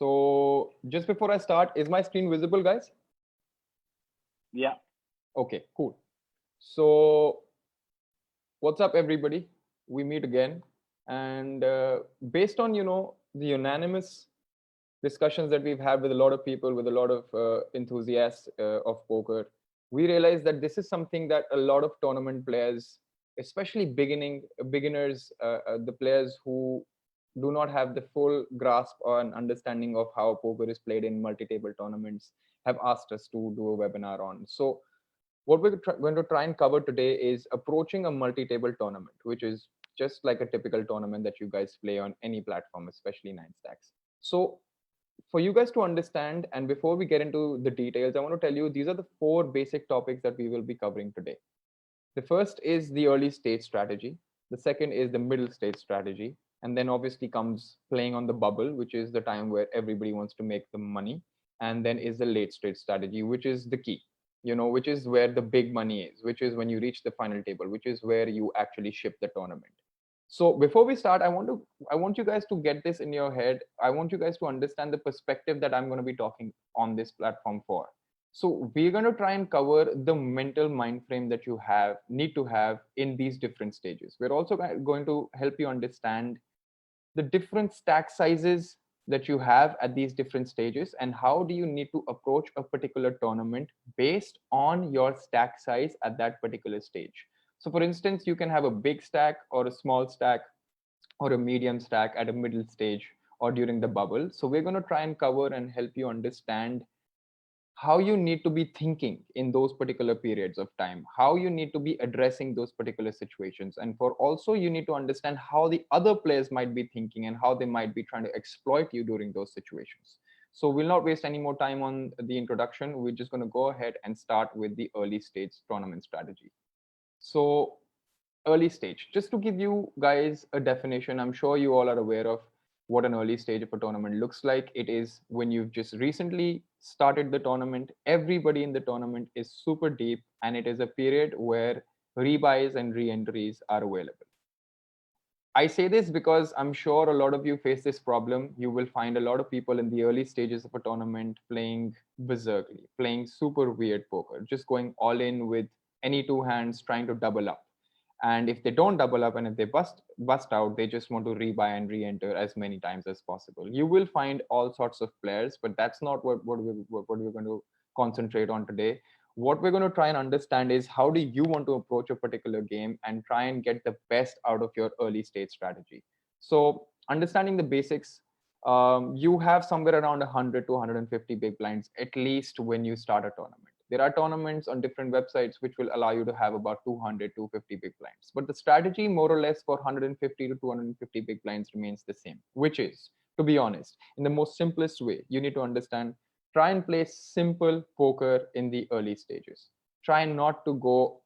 So just before I start, is my screen visible, guys? Yeah. Okay, cool. So what's up, everybody? We meet again, and based on the unanimous discussions that we've had with a lot of people, with a lot of enthusiasts of poker, we realized that this is something that a lot of tournament players, especially beginners, the players who do not have the full grasp or an understanding of how poker is played in multi-table tournaments, have asked us to do a webinar on. So what we're going to try and cover today is approaching a multi-table tournament, which is just like a typical tournament that you guys play on any platform, especially nine stacks. So for you guys to understand, and before we get into the details, I want to tell you these are the four basic topics that we will be covering today. The first is the early stage strategy. The second is the middle stage strategy. And then obviously comes playing on the bubble, which is the time where everybody wants to make the money. And then is the late stage strategy, which is the key, which is where the big money is, which is when you reach the final table, which is where you actually ship the tournament. So before we start, I want you guys to get this in your head. I want you guys to understand the perspective that I'm going to be talking on this platform for. So we're going to try and cover the mental mind frame that you need to have in these different stages. We're also going to help you understand the different stack sizes that you have at these different stages, and how do you need to approach a particular tournament based on your stack size at that particular stage. So for instance, you can have a big stack or a small stack or a medium stack at a middle stage or during the bubble. So we're going to try and cover and help you understand how you need to be thinking in those particular periods of time, how you need to be addressing those particular situations, and for also you need to understand how the other players might be thinking and how they might be trying to exploit you during those situations. So we'll not waste any more time on the introduction. We're just going to go ahead and start with the early stage tournament strategy. So early stage, just to give you guys a definition, I'm sure you all are aware of what an early stage of a tournament looks like. It is when you've just recently started the tournament, everybody in the tournament is super deep, and it is a period where rebuys and re-entries are available. I say this because I'm sure a lot of you face this problem. You will find a lot of people in the early stages of a tournament playing berserkly, playing super weird poker, just going all in with any two hands, trying to double up. And if they don't double up and if they bust out, they just want to rebuy and re-enter as many times as possible. You will find all sorts of players, but that's not what we're going to concentrate on today. What we're going to try and understand is how do you want to approach a particular game and try and get the best out of your early stage strategy. So understanding the basics, you have somewhere around 100 to 150 big blinds at least when you start a tournament. There are tournaments on different websites which will allow you to have about 200 to 50 big blinds, but the strategy more or less for 150 to 250 big blinds remains the same, which is, to be honest, in the most simplest way, you need to understand, try and play simple poker in the early stages. Try not to go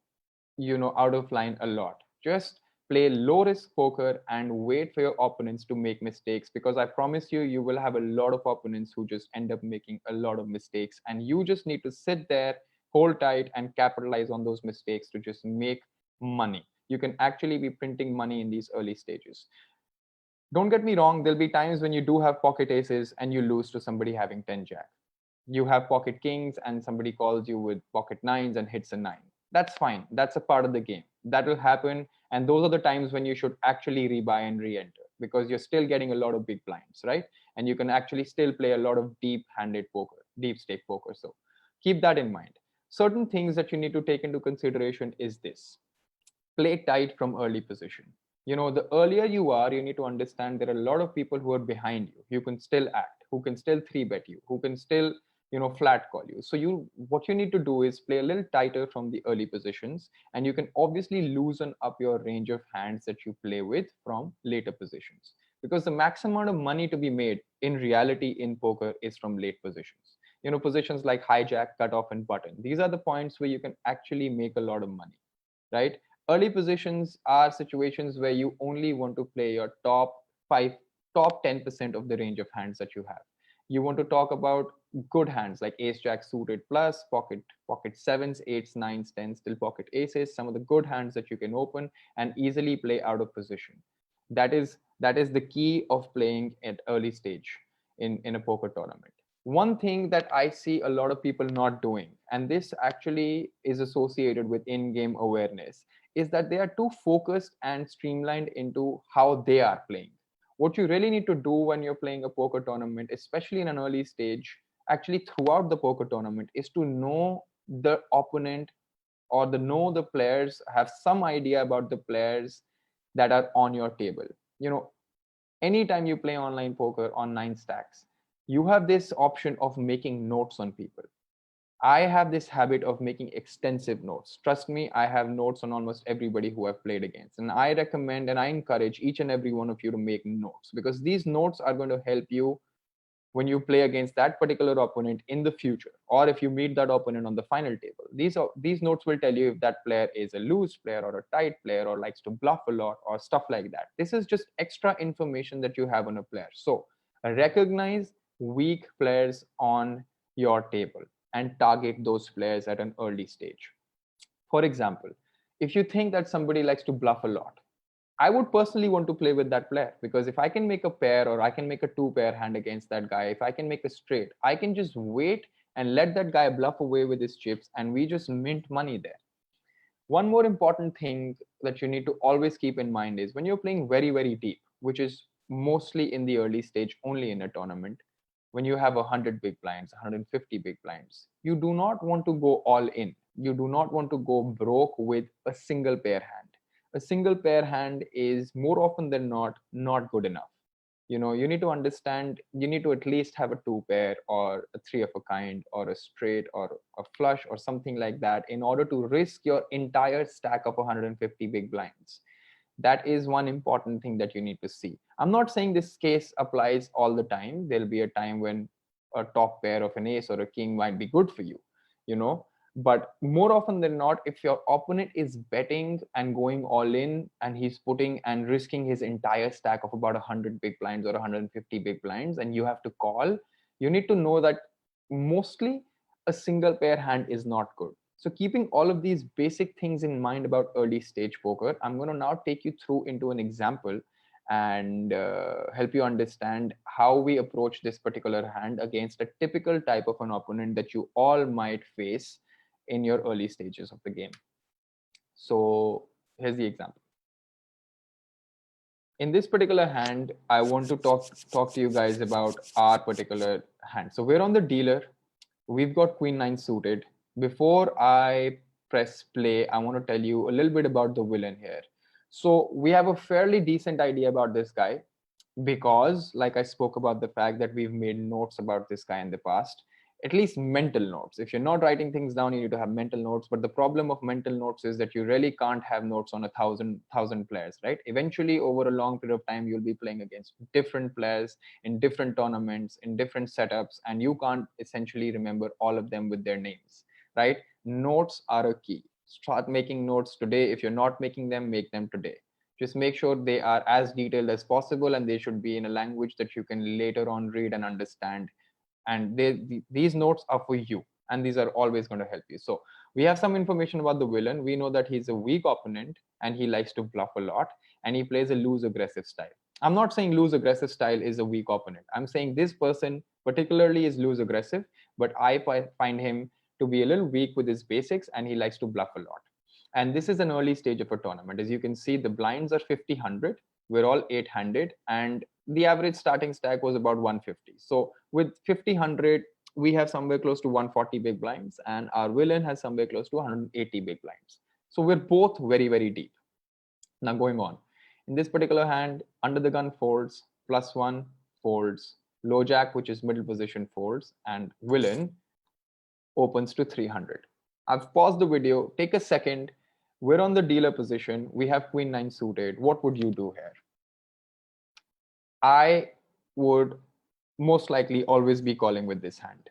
out of line a lot. Just play low risk poker and wait for your opponents to make mistakes, because I promise you, you will have a lot of opponents who just end up making a lot of mistakes, and you just need to sit there, hold tight, and capitalize on those mistakes to just make money. You can actually be printing money in these early stages. Don't get me wrong, there'll be times when you do have pocket aces and you lose to somebody having 10 jack. You have pocket kings and somebody calls you with pocket nines and hits a nine. That's fine. That's a part of the game. That will happen. And those are the times when you should actually rebuy and re-enter, because you're still getting a lot of big blinds, right? And you can actually still play a lot of deep-handed poker, deep stake poker. So keep that in mind. Certain things that you need to take into consideration is this: play tight from early position. The earlier you are, you need to understand there are a lot of people who are behind you, who can still act, who can still three bet you, who can still flat call you. So what you need to do is play a little tighter from the early positions, and you can obviously loosen up your range of hands that you play with from later positions, because the maximum amount of money to be made in reality in poker is from late positions. Positions like hijack, cutoff, and button, these are the points where you can actually make a lot of money, right? Early positions are situations where you only want to play your top 5, top 10% of the range of hands that you have. You want to talk about good hands like ace jack suited plus, pocket sevens, eights, nines, tens, still pocket aces, some of the good hands that you can open and easily play out of position. That is the key of playing at early stage. in a poker tournament. One thing that I see a lot of people not doing, and this actually is associated with in-game awareness, is that they are too focused and streamlined into how they are playing. What you really need to do when you're playing a poker tournament, especially in an early stage, actually throughout the poker tournament, is to know the opponent, or the know the players, have some idea about the players that are on your table. You know, anytime you play online poker on 9stacks, you have this option of making notes on people. I have this habit of making extensive notes. Trust me, I have notes on almost everybody who I've played against. And I recommend and I encourage each and every one of you to make notes, because these notes are going to help you when you play against that particular opponent in the future, or if you meet that opponent on the final table. These notes will tell you if that player is a loose player or a tight player, or likes to bluff a lot or stuff like that. This is just extra information that you have on a player. So recognize weak players on your table and target those players at an early stage. For example, if you think that somebody likes to bluff a lot, I would personally want to play with that player, because if I can make a pair or I can make a two pair hand against that guy, if I can make a straight, I can just wait and let that guy bluff away with his chips and we just mint money there. One more important thing that you need to always keep in mind is when you're playing very, very deep, which is mostly in the early stage only in a tournament, when you have 100 big blinds, 150 big blinds, you do not want to go all in. You do not want to go broke with a single pair hand. A single pair hand is more often than not good enough. You know, you need to understand, you need to at least have a two pair or a three of a kind or a straight or a flush or something like that in order to risk your entire stack of 150 big blinds. That is one important thing that you need to see. I'm not saying this case applies all the time. There'll be a time when a top pair of an ace or a king might be good for you, you know. But more often than not, if your opponent is betting and going all in and he's putting and risking his entire stack of about 100 big blinds or 150 big blinds and you have to call, you need to know that mostly a single pair hand is not good. So keeping all of these basic things in mind about early stage poker, I'm going to now take you through into an example and help you understand how we approach this particular hand against a typical type of an opponent that you all might face in your early stages of the game. So here's the example. In this particular hand, I want to talk to you guys about our particular hand. So we're on the dealer. We've got Queen 9 suited. Before I press play, I want to tell you a little bit about the villain here. So we have a fairly decent idea about this guy because, like I spoke about the fact that we've made notes about this guy in the past, at least mental notes. If you're not writing things down, you need to have mental notes. But the problem of mental notes is that you really can't have notes on a thousand players, right? Eventually, over a long period of time, you'll be playing against different players in different tournaments, in different setups, and you can't essentially remember all of them with their names, right? Notes are a key. Start making notes today. If you're not making them, make them today. Just make sure they are as detailed as possible and they should be in a language that you can later on read and understand. And these notes are for you, and these are always going to help you. So we have some information about the villain. We know that he's a weak opponent and he likes to bluff a lot and he plays a loose aggressive style. I'm not saying loose aggressive style is a weak opponent. I'm saying this person particularly is loose aggressive, but I find him to be a little weak with his basics and he likes to bluff a lot. And this is an early stage of a tournament. As you can see, the blinds are 50, 100. We're all eight-handed, and the average starting stack was about 150. So with 50, 100, we have somewhere close to 140 big blinds, and our villain has somewhere close to 180 big blinds. So we're both very, very deep. Now going on. In this particular hand, under the gun folds, +1 folds, low jack, which is middle position, folds, and villain opens to 300. I've paused the video. Take a second. We're on the dealer position. We have Queen 9 suited. What would you do here? I would most likely always be calling with this hand.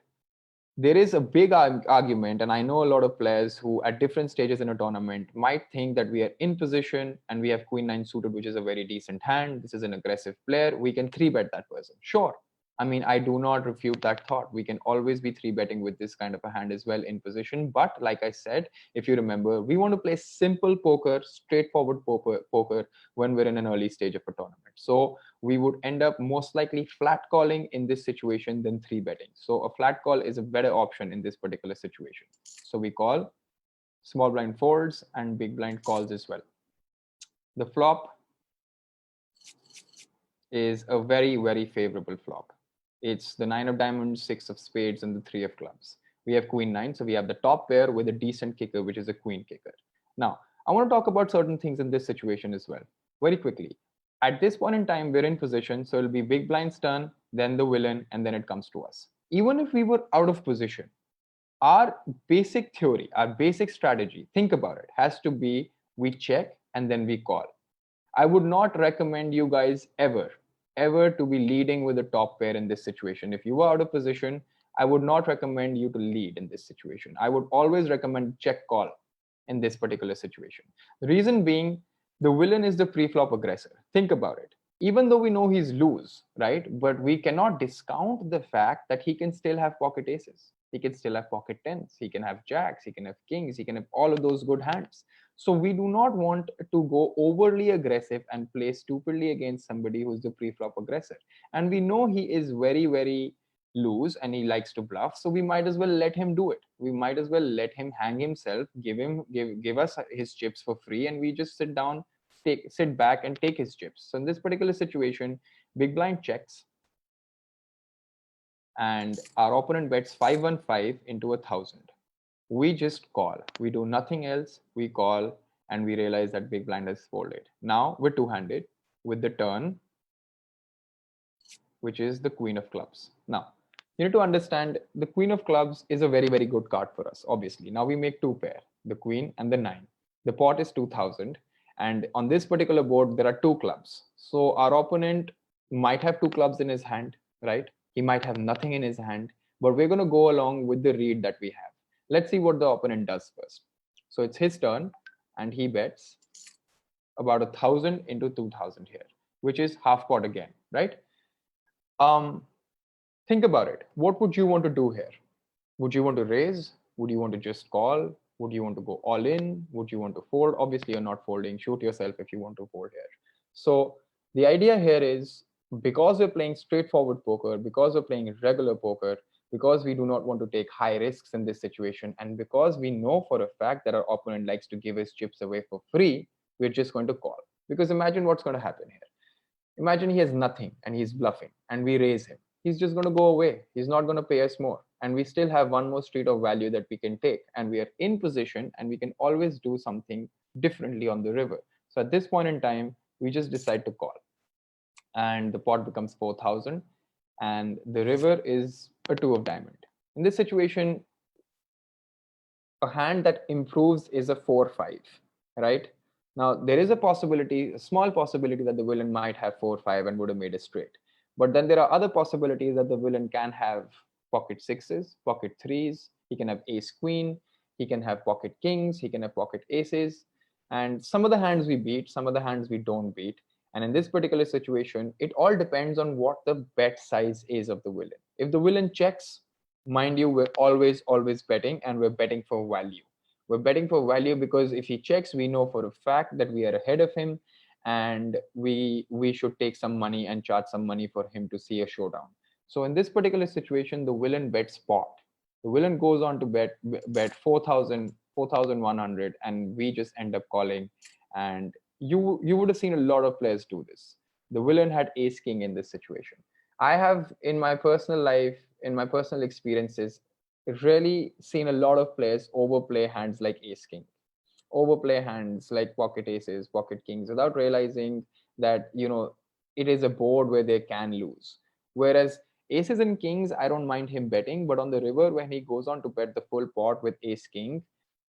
There is a big argument, and I know a lot of players who at different stages in a tournament might think that we are in position and we have Queen 9 suited, which is a very decent hand. This is an aggressive player. We can 3-bet that person. Sure. I mean, I do not refute that thought. We can always be three betting with this kind of a hand as well in position. But like I said, if you remember, we want to play simple poker, straightforward poker when we're in an early stage of a tournament. So we would end up most likely flat calling in this situation than three betting. So a flat call is a better option in this particular situation. So we call, small blind folds and big blind calls as well. The flop is a very, very favorable flop. It's the nine of diamonds, six of spades, and the three of clubs. We have queen nine, so we have the top pair with a decent kicker, which is a queen kicker. Now, I want to talk about certain things in this situation as well, very quickly. At this point in time, we're in position, so it'll be big blind's turn, then the villain, and then it comes to us. Even if we were out of position, our basic theory, our basic strategy, think about it, has to be we check and then we call. I would not recommend you guys ever to be leading with the top pair in this situation. If you are out of position, I would not recommend you to lead in this situation. I would always recommend check call in this particular situation. The reason being, the villain is the pre-flop aggressor. Think about it. Even though we know he's loose, right? But we cannot discount the fact that he can still have pocket aces. He can still have pocket tens. He can have jacks. He can have kings. He can have all of those good hands. So we do not want to go overly aggressive and play stupidly against somebody who's the pre-flop aggressor. And we know he is very, very loose and he likes to bluff. So we might as well let him do it. We might as well let him hang himself, give us his chips for free, and we just sit back and take his chips. So in this particular situation, big blind checks, and our opponent bets 515 into 1,000. We just call. We do nothing else. We call, and we realize that big blind has folded. Now we're two-handed with the turn, which is the queen of clubs. Now, you need to understand the queen of clubs is a very, very good card for us, obviously. Now we make two pair, the queen and the nine. The pot is 2,000. And on this particular board, there are two clubs. So our opponent might have two clubs in his hand, right? He might have nothing in his hand, but we're going to go along with the read that we have. Let's see what the opponent does first. So it's his turn, and he bets about 1,000 into 2,000 here, which is half pot again, right? Think about it. What would you want to do here? Would you want to raise? Would you want to just call? Would you want to go all in? Would you want to fold? Obviously, you're not folding. Shoot yourself if you want to fold here. So the idea here is, because we're playing straightforward poker, because we're playing regular poker, because we do not want to take high risks in this situation, and because we know for a fact that our opponent likes to give his chips away for free, we're just going to call. Because imagine what's going to happen here. Imagine he has nothing and he's bluffing, and we raise him. He's just going to go away. He's not going to pay us more. And we still have one more street of value that we can take. And we are in position, and we can always do something differently on the river. So at this point in time, we just decide to call. And the pot becomes 4,000. And the river is a two of diamond. In this situation, a hand that improves is a 4-5, right? Now, there is a possibility, a small possibility, that the villain might have 4-5 and would have made a straight. But then there are other possibilities that the villain can have pocket sixes, pocket threes, he can have ace queen, he can have pocket kings, he can have pocket aces. And some of the hands we beat, some of the hands we don't beat. And in this particular situation, it all depends on what the bet size is of the villain. If the villain checks, mind you, we're always betting, and we're betting for value. We're betting for value because if he checks, we know for a fact that we are ahead of him, and we should take some money and charge some money for him to see a showdown. So in this particular situation, the villain bets pot. The villain goes on to bet 4,000, 4,100, and we just end up calling. And you would have seen a lot of players do this. The villain had ace king in this situation. I have, in my personal life, in my personal experiences, really seen a lot of players overplay hands like ace king, overplay hands like pocket aces, pocket kings, without realizing that, it is a board where they can lose. Whereas aces and kings, I don't mind him betting, but on the river, when he goes on to bet the full pot with ace king,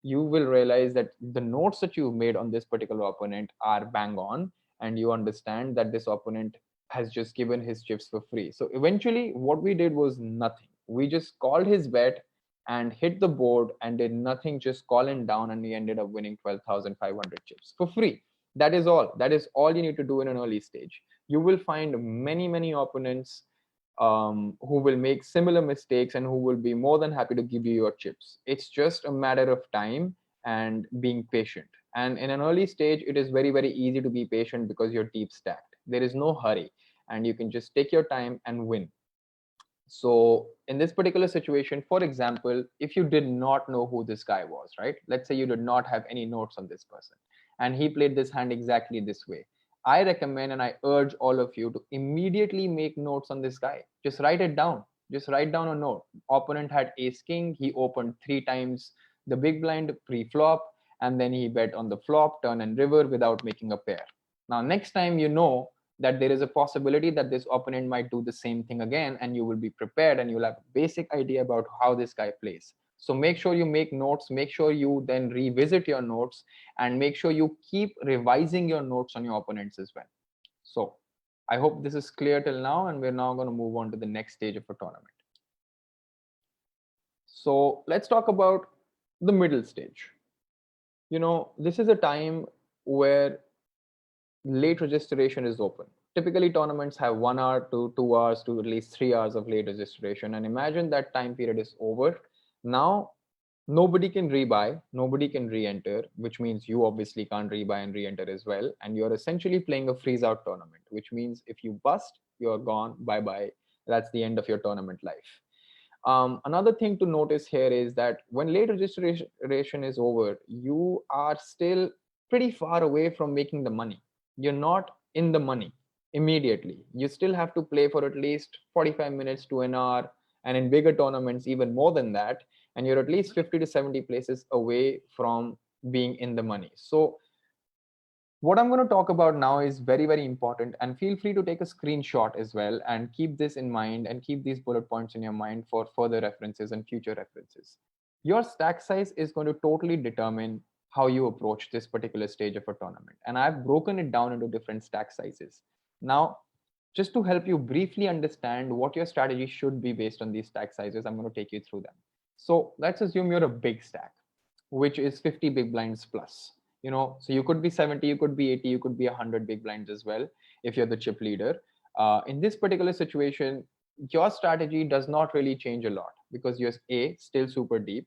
you will realize that the notes that you've made on this particular opponent are bang on, and you understand that this opponent has just given his chips for free. So eventually, what we did was nothing. We just called his bet and hit the board and did nothing, just call him down, and we ended up winning 12,500 chips for free. That is all. That is all you need to do in an early stage. You will find many, many opponents who will make similar mistakes and who will be more than happy to give you your chips. It's just a matter of time and being patient. And in an early stage, it is very, very easy to be patient because you're deep stacked. There is no hurry, and you can just take your time and win. So in this particular situation, for example, if you did not know who this guy was, right? Let's say you did not have any notes on this person and he played this hand exactly this way. I recommend and I urge all of you to immediately make notes on this guy. Just write it down. Just write down a note. Opponent had ace king. He opened 3 times the big blind pre-flop, and then he bet on the flop, turn and river without making a pair. Now, next time you know that there is a possibility that this opponent might do the same thing again, and you will be prepared and you'll have a basic idea about how this guy plays. So make sure you make notes, make sure you then revisit your notes, and make sure you keep revising your notes on your opponents as well. So I hope this is clear till now, and we're now going to move on to the next stage of a tournament. So let's talk about the middle stage. This is a time where late registration is open. Typically, tournaments have 1 hour to 2 hours to at least 3 hours of late registration. And imagine that time period is over. Now, nobody can rebuy, nobody can re-enter, which means you obviously can't rebuy and re-enter as well. And you're essentially playing a freeze-out tournament, which means if you bust, you're gone, bye-bye. That's the end of your tournament life. Another thing to notice here is that when late registration is over, you are still pretty far away from making the money. You're not in the money immediately. You still have to play for at least 45 minutes to an hour, and in bigger tournaments, even more than that. And you're at least 50 to 70 places away from being in the money. So what I'm going to talk about now is very, very important, and feel free to take a screenshot as well and keep this in mind and keep these bullet points in your mind for further references and future references. Your stack size is going to totally determine how you approach this particular stage of a tournament. And I've broken it down into different stack sizes. Now, just to help you briefly understand what your strategy should be based on these stack sizes, I'm going to take you through them. So let's assume you're a big stack, which is 50 big blinds plus. So you could be 70, you could be 80, you could be 100 big blinds as well if you're the chip leader. In this particular situation, your strategy does not really change a lot because you're A, still super deep.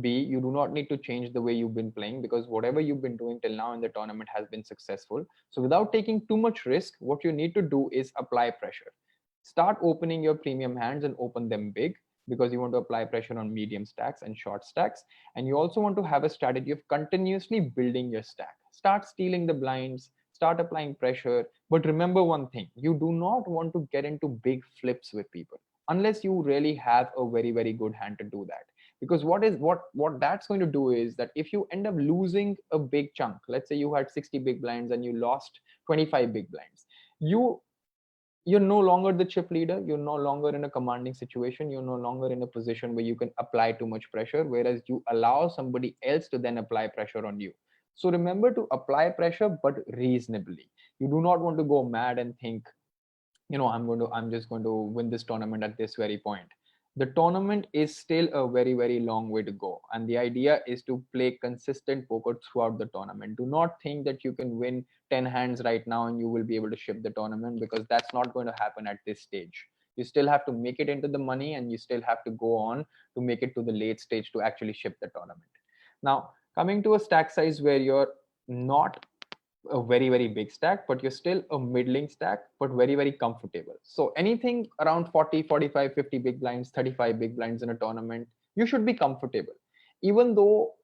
B, you do not need to change the way you've been playing because whatever you've been doing till now in the tournament has been successful. So without taking too much risk, what you need to do is apply pressure. Start opening your premium hands and open them big, because you want to apply pressure on medium stacks and short stacks. And you also want to have a strategy of continuously building your stack. Start stealing the blinds, start applying pressure. But remember one thing, you do not want to get into big flips with people unless you really have a very, very good hand to do that. Because what that's going to do is that if you end up losing a big chunk, let's say you had 60 big blinds and you lost 25 big blinds, you're no longer the chip leader, you're no longer in a commanding situation, you're no longer in a position where you can apply too much pressure, whereas you allow somebody else to then apply pressure on you. So remember to apply pressure, but reasonably. You do not want to go mad and think, I'm just going to win this tournament at this very point. The tournament is still a very, very long way to go, and the idea is to play consistent poker throughout the tournament. Do not think that you can win 10 hands right now and you will be able to ship the tournament, because that's not going to happen at this stage. You still have to make it into the money, and you still have to go on to make it to the late stage to actually ship the tournament. Now, coming to a stack size where you're not a very, very big stack, but you're still a middling stack, but very, very comfortable. So anything around 40, 45, 50 big blinds, 35 big blinds in a tournament, you should be comfortable. Even though,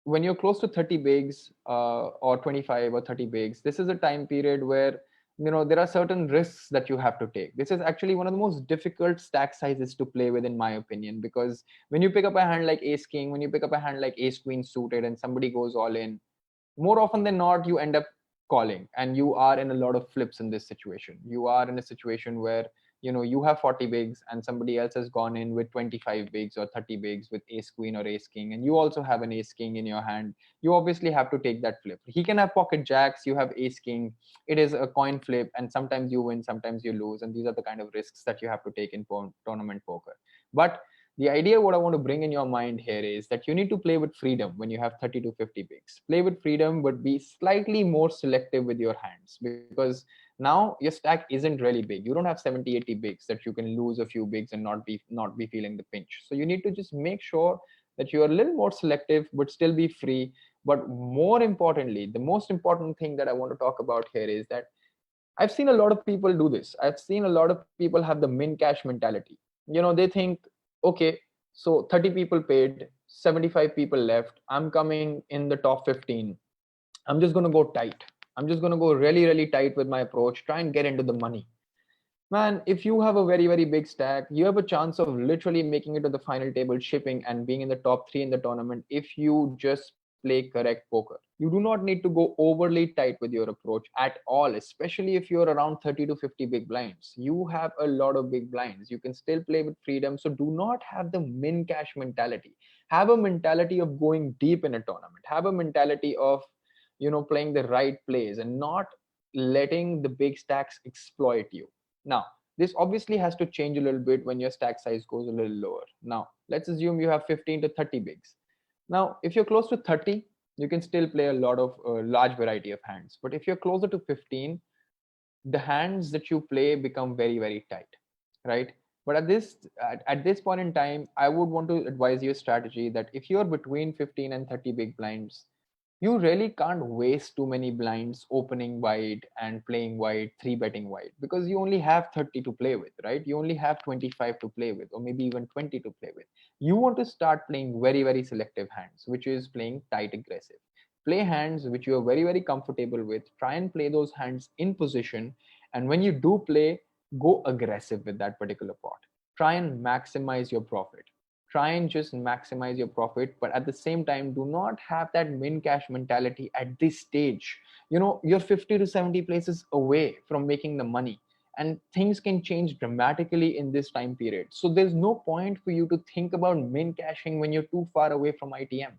when you're close to 30 bigs or 25 or 30 bigs, this is a time period where, there are certain risks that you have to take. This is actually one of the most difficult stack sizes to play with, in my opinion, because when you pick up a hand like ace king, when you pick up a hand like ace queen suited and somebody goes all in, more often than not you end up calling, and you are in a lot of flips in this situation. You are in a situation where you have 40 bigs and somebody else has gone in with 25 bigs or 30 bigs with ace queen or ace king, and you also have an ace king in your hand. You obviously have to take that flip. He can have pocket jacks, you have ace king. It is a coin flip, and sometimes you win, sometimes you lose, and these are the kind of risks that you have to take in tournament poker. But The idea what I want to bring in your mind here is that you need to play with freedom when you have 30 to 50 bigs. Play with freedom, but be slightly more selective with your hands, because now your stack isn't really big. You don't have 70, 80 bigs that you can lose a few bigs and not be feeling the pinch. So you need to just make sure that you are a little more selective, but still be free. But more importantly, the most important thing that I want to talk about here is that I've seen a lot of people do this. I've seen a lot of people have the min cash mentality. They think, okay, so 30 people paid, 75 people left. I'm coming in the top 15. I'm just going to go tight. I'm just going to go really, really tight with my approach, try and get into the money. Man, if you have a very, very big stack, you have a chance of literally making it to the final table shipping and being in the top three in the tournament if you just play correct poker. You do not need to go overly tight with your approach at all, especially if you're around 30 to 50 big blinds. You have a lot of big blinds. You can still play with freedom. So do not have the min cash mentality. Have a mentality of going deep in a tournament. Have a mentality of, playing the right plays and not letting the big stacks exploit you. Now, this obviously has to change a little bit when your stack size goes a little lower. Now, let's assume you have 15 to 30 bigs. Now, if you're close to 30, you can still play a lot of large variety of hands. But if you're closer to 15, the hands that you play become very, very tight, right? But at this point in time, I would want to advise you a strategy that if you're between 15 and 30 big blinds, you really can't waste too many blinds opening wide and playing wide, three betting wide, because you only have 30 to play with, right? You only have 25 to play with, or maybe even 20 to play with. You want to start playing very, very selective hands, which is playing tight aggressive. Play hands which you are very, very comfortable with. Try and play those hands in position. And when you do play, go aggressive with that particular pot. Try and maximize your profit. Try and just maximize your profit, but at the same time, do not have that min cash mentality at this stage. You're 50 to 70 places away from making the money, and things can change dramatically in this time period. So there's no point for you to think about min cashing when you're too far away from ITM.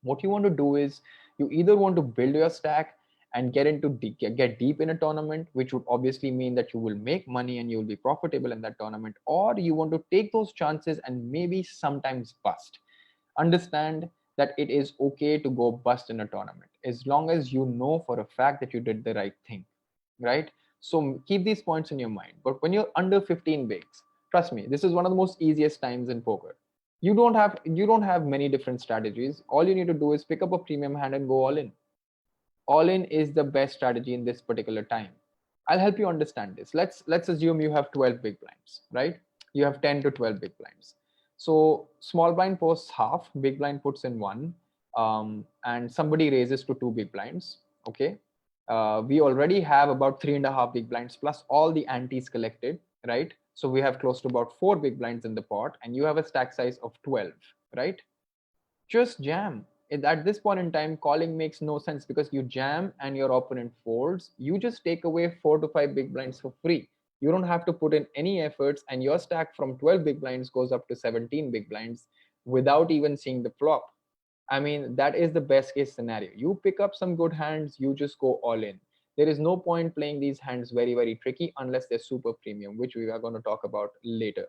What you want to do is, you either want to build your stack and get deep in a tournament, which would obviously mean that you will make money and you will be profitable in that tournament, or you want to take those chances and maybe sometimes bust. Understand that it is okay to go bust in a tournament as long as you know for a fact that you did the right thing, right? So keep these points in your mind. But when you're under 15 bigs, trust me, this is one of the most easiest times in poker. You don't have many different strategies. All you need to do is pick up a premium hand and go all in. All in is the best strategy in this particular time. I'll help you understand this. Let's assume you have 12 big blinds, right? You have 10 to 12 big blinds. So small blind posts half, big blind puts in one, and somebody raises to two big blinds. Okay, we already have about 3.5 big blinds plus all the antes collected, right? So we have close to about 4 big blinds in the pot, and you have a stack size of 12, right? Just jam. At this point in time, calling makes no sense because you jam and your opponent folds. You just take away 4 to 5 big blinds for free. You don't have to put in any efforts, and your stack from 12 big blinds goes up to 17 big blinds without even seeing the flop. I mean, that is the best case scenario. You pick up some good hands, you just go all in. There is no point playing these hands very, very tricky unless they're super premium, which we are going to talk about later.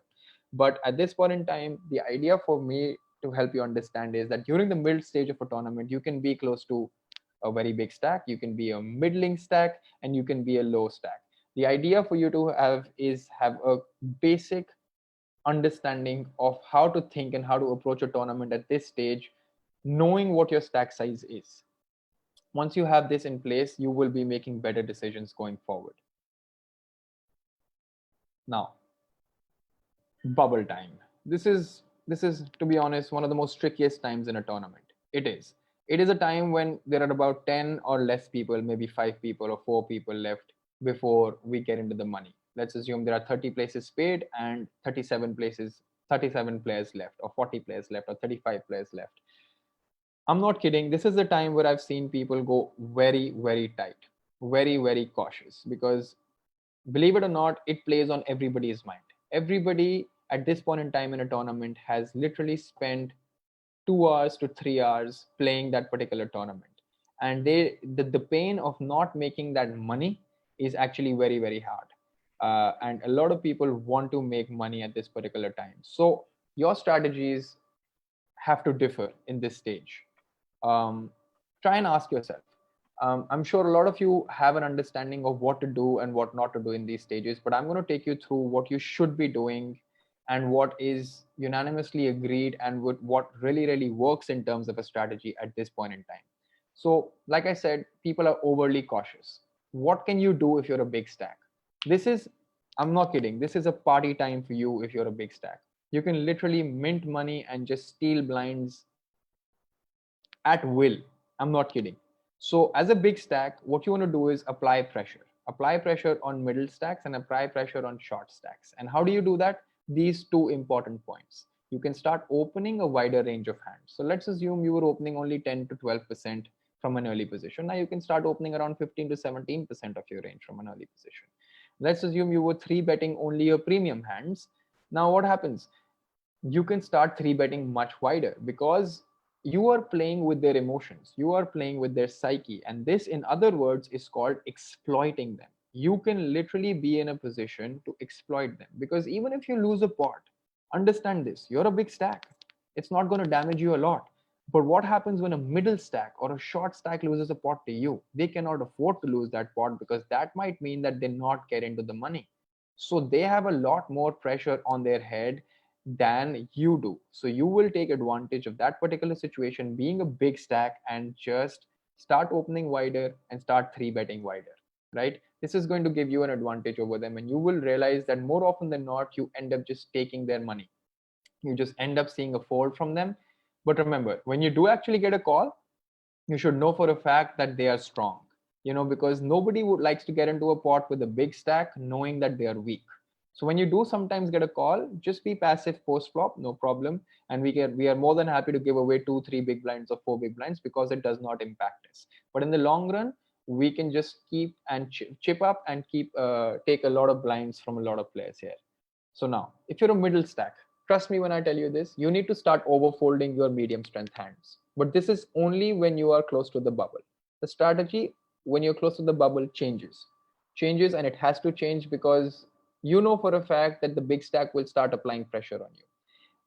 But at this point in time, the idea for me to help you understand is that during the mid stage of a tournament, you can be close to a very big stack, you can be a middling stack, and you can be a low stack. The idea for you to have a basic understanding of how to think and how to approach a tournament at this stage, knowing what your stack size is. Once you have this in place, you will be making better decisions going forward. Now, bubble time. This is to be honest one of the most trickiest times in a tournament. It is a time when there are about 10 or less people, maybe 5 people or 4 people left before we get into the money. Let's assume there are 30 places paid and 37 players left, or 40 players left, or 35 players left. I'm not kidding. This is the time where I've seen people go very, very tight, very, very cautious, because believe it or not, it plays on everybody's mind. Everybody at this point in time in a tournament has literally spent 2 hours to 3 hours playing that particular tournament. And the pain of not making that money is actually very, very hard. And a lot of people want to make money at this particular time. So your strategies have to differ in this stage. um, Try and ask yourself. I'm sure a lot of you have an understanding of what to do and what not to do in these stages, but I'm going to take you through what you should be doing and what is unanimously agreed and what really, really works in terms of a strategy at this point in time. So, like I said, people are overly cautious. What can you do if you're a big stack? This is, I'm not kidding, this is a party time for you if you're a big stack. You can literally mint money and just steal blinds at will. I'm not kidding. So as a big stack, what you want to do is apply pressure. Apply pressure on middle stacks and apply pressure on short stacks. And how do you do that? These two important points. You can start opening a wider range of hands. So let's assume you were opening only 10 to 12% from an early position. Now you can start opening around 15 to 17% of your range from an early position. Let's assume you were three betting only your premium hands. Now what happens? You can start three betting much wider because you are playing with their emotions, you are playing with their psyche, and this in other words is called exploiting them. You can literally be in a position to exploit them, because even if you lose a pot, understand this, you're a big stack, it's not going to damage you a lot. But what happens when a middle stack or a short stack loses a pot to you? They cannot afford to lose that pot, because that might mean that they not get into the money. So they have a lot more pressure on their head than you do. So you will take advantage of that particular situation, being a big stack, and just start opening wider and start three betting wider, right? This is going to give you an advantage over them, and you will realize that more often than not, you end up just taking their money. You just end up seeing a fold from them. But remember, when you do actually get a call, you should know for a fact that they are strong, because nobody would likes to get into a pot with a big stack knowing that they are weak. So when you do sometimes get a call, just be passive post flop, no problem. And we are more than happy to give away 2 3 big blinds or 4 big blinds, because it does not impact us. But in the long run, we can just keep and chip up and keep take a lot of blinds from a lot of players here. So now, if you're a middle stack, trust me when I tell you this, you need to start overfolding your medium strength hands. But this is only when you are close to the bubble. The strategy when you're close to the bubble changes, and it has to change because you know for a fact that the big stack will start applying pressure on you.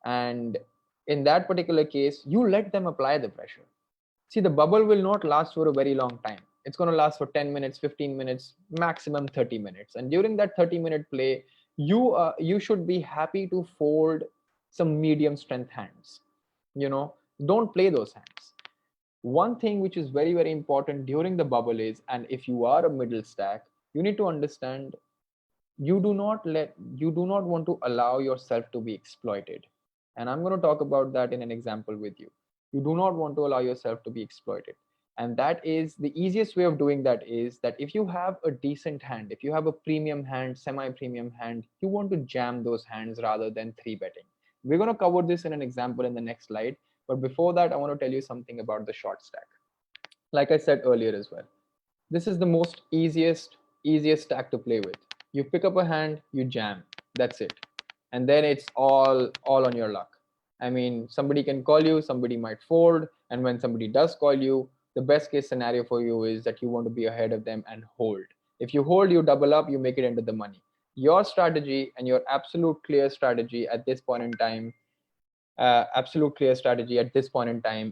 And in that particular case, you let them apply the pressure. See, the bubble will not last for a very long time. It's going to last for 10 minutes, 15 minutes, maximum 30 minutes. And during that 30-minute play, you should be happy to fold some medium strength hands. Don't play those hands. One thing which is very, very important during the bubble is, and if you are a middle stack, you need to understand, you do not want to allow yourself to be exploited. And I'm going to talk about that in an example with you. You do not want to allow yourself to be exploited. And that is the easiest way of doing that is that if you have a decent hand, if you have a premium hand, semi premium hand, you want to jam those hands rather than three betting. We're going to cover this in an example in the next slide, but before that, I want to tell you something about the short stack. Like I said earlier as well, this is the most easiest stack to play with. You pick up a hand, you jam, that's it. And then it's all on your luck. I mean, somebody can call you, somebody might fold, and when somebody does call you, the best case scenario for you is that you want to be ahead of them and hold. If you hold, you double up, you make it into the money. Your strategy and your absolute clear strategy at this point in time,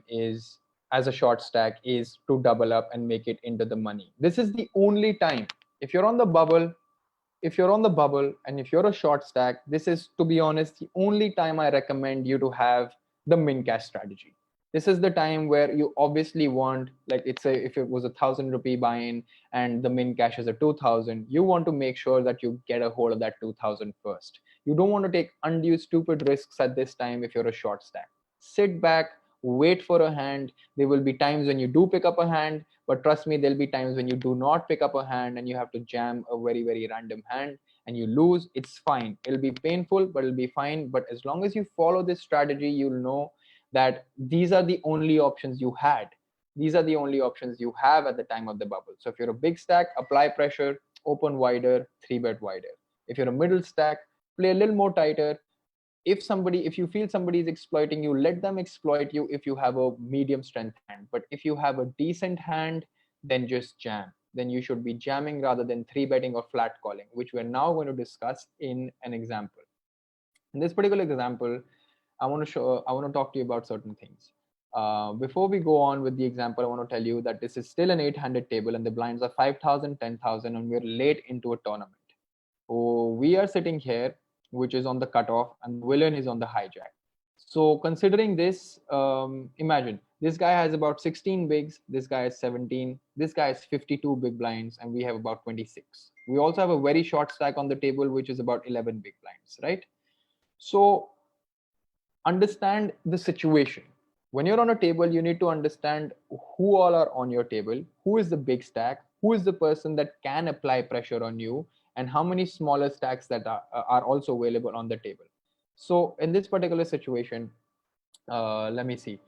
is, as a short stack, is to double up and make it into the money. This is the only time. If you're on the bubble, and if you're a short stack, this is, to be honest, the only time I recommend you to have the min cash strategy. This is the time where you obviously want, like, if it was 1,000 rupee buy-in and the min cash is a 2,000, you want to make sure that you get a hold of that 2,000 first. You don't want to take undue stupid risks at this time if you're a short stack. Sit back, wait for a hand. There will be times when you do pick up a hand, but trust me, there'll be times when you do not pick up a hand and you have to jam a very, very random hand and you lose. It's fine. It'll be painful, but it'll be fine. But as long as you follow this strategy, you'll know that these are the only options you had. These are the only options you have at the time of the bubble. So if you're a big stack, apply pressure, open wider, three bet wider. If you're a middle stack, play a little more tighter. If you feel somebody is exploiting you, let them exploit you if you have a medium strength hand. But if you have a decent hand, then just jam. Then you should be jamming rather than three betting or flat calling, which we're now going to discuss in an example. In this particular example, I want to talk to you about certain things. Before we go on with the example, I want to tell you that this is still an 800 table and the blinds are 5,000, 10,000, and we're late into a tournament. So we are sitting here, which is on the cutoff, and the villain is on the hijack. So considering this, imagine this guy has about 16 bigs, this guy has 17, this guy has 52 big blinds, and we have about 26. We also have a very short stack on the table, which is about 11 big blinds, right? So understand the situation. When you're on a table, you need to understand who all are on your table, who is the big stack, who is the person that can apply pressure on you, and how many smaller stacks that are also available on the table. So in this particular situation, let me see.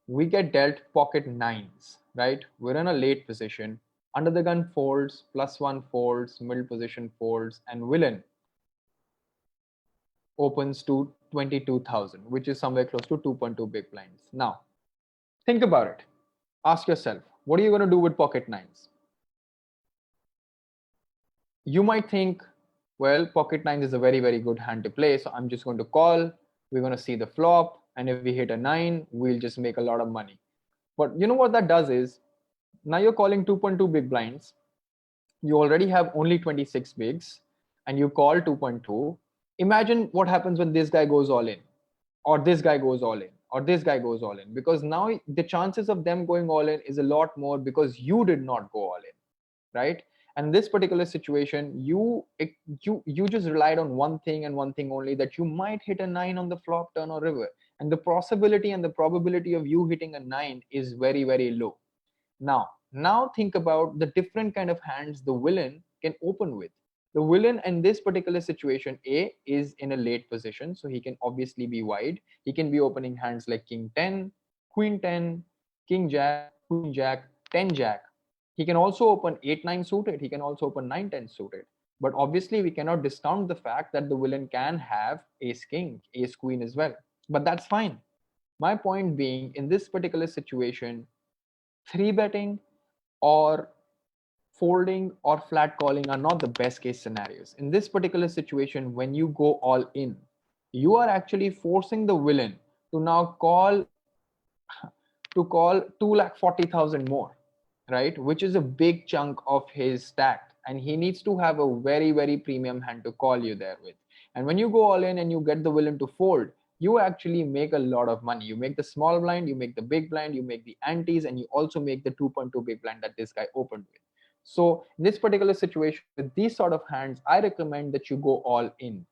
We get dealt pocket nines, right? We're in a late position. Under the gun folds, +1 folds, middle position folds, and villain opens to 22,000, which is somewhere close to 2.2 big blinds. Now, think about it. Ask yourself, what are you going to do with pocket nines? You might think, well, pocket nines is a very, very good hand to play. So I'm just going to call. We're going to see the flop. And if we hit a nine, we'll just make a lot of money. But you know what that does is, now you're calling 2.2 big blinds. You already have only 26 bigs and you call 2.2. Imagine what happens when this guy goes all in, or this guy goes all in, or this guy goes all in, because now the chances of them going all in is a lot more because you did not go all in, right? And in this particular situation, you just relied on one thing and one thing only, that you might hit a nine on the flop, turn, or river, and the possibility and the probability of you hitting a nine is very, very low. Now think about the different kind of hands the villain can open with. The villain in this particular situation, A, is in a late position, so he can obviously be wide. He can be opening hands like King 10, Queen 10, King Jack, Queen Jack, 10 Jack. He can also open 8-9 suited. He can also open 9-10 suited. But obviously, we cannot discount the fact that the villain can have Ace King, Ace Queen as well. But that's fine. My point being, in this particular situation, three betting or folding or flat calling are not the best case scenarios. In this particular situation, when you go all in, you are actually forcing the villain to now call 2,40,000 more, right? Which is a big chunk of his stack. And he needs to have a very, very premium hand to call you there with. And when you go all in and you get the villain to fold, you actually make a lot of money. You make the small blind, you make the big blind, you make the antes, and you also make the 2.2 big blind that this guy opened with. So in this particular situation, with these sort of hands, I recommend that you go all in.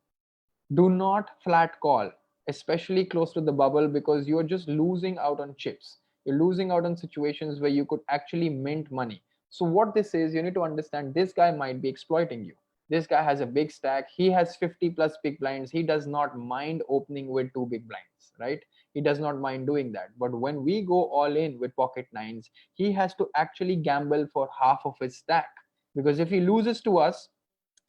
Do not flat call, especially close to the bubble, because you're just losing out on chips. You're losing out on situations where you could actually mint money. So what this is, you need to understand this guy might be exploiting you. This guy has a big stack. He has 50 plus big blinds. He does not mind opening with two big blinds, right? He does not mind doing that. But when we go all in with pocket nines, he has to actually gamble for half of his stack. Because if he loses to us,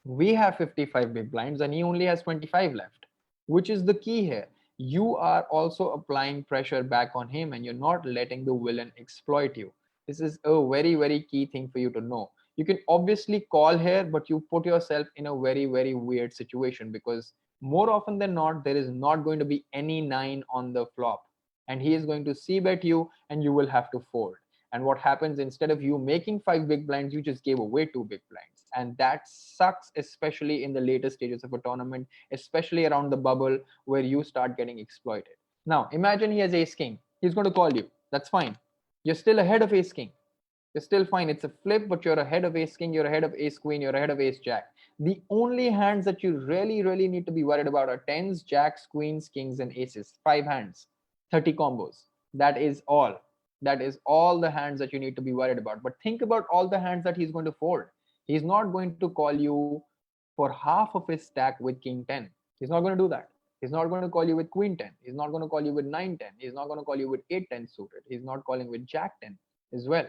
we have 55 big blinds and he only has 25 left, which is the key here. You are also applying pressure back on him and you're not letting the villain exploit you. This is a very, very key thing for you to know. You can obviously call here, but you put yourself in a very, very weird situation, because more often than not, there is not going to be any nine on the flop and he is going to c bet you and you will have to fold. And what happens, instead of you making five big blinds, you just gave away two big blinds. And that sucks, especially in the later stages of a tournament, especially around the bubble where you start getting exploited. Now, imagine he has ace king. He's going to call you. That's fine. You're still ahead of ace king. You're still fine. It's a flip, but you're ahead of ace king, you're ahead of ace queen, you're ahead of ace jack. The only hands that you really, really need to be worried about are tens, jacks, queens, kings, and aces. 5 hands, 30 combos. That is all. That is all the hands that you need to be worried about. But think about all the hands that he's going to fold. He's not going to call you for half of his stack with king 10. He's not going to do that. He's not going to call you with queen 10. He's not going to call you with 9-10. He's not going to call you with 8-10 suited. He's not calling with jack 10 as well.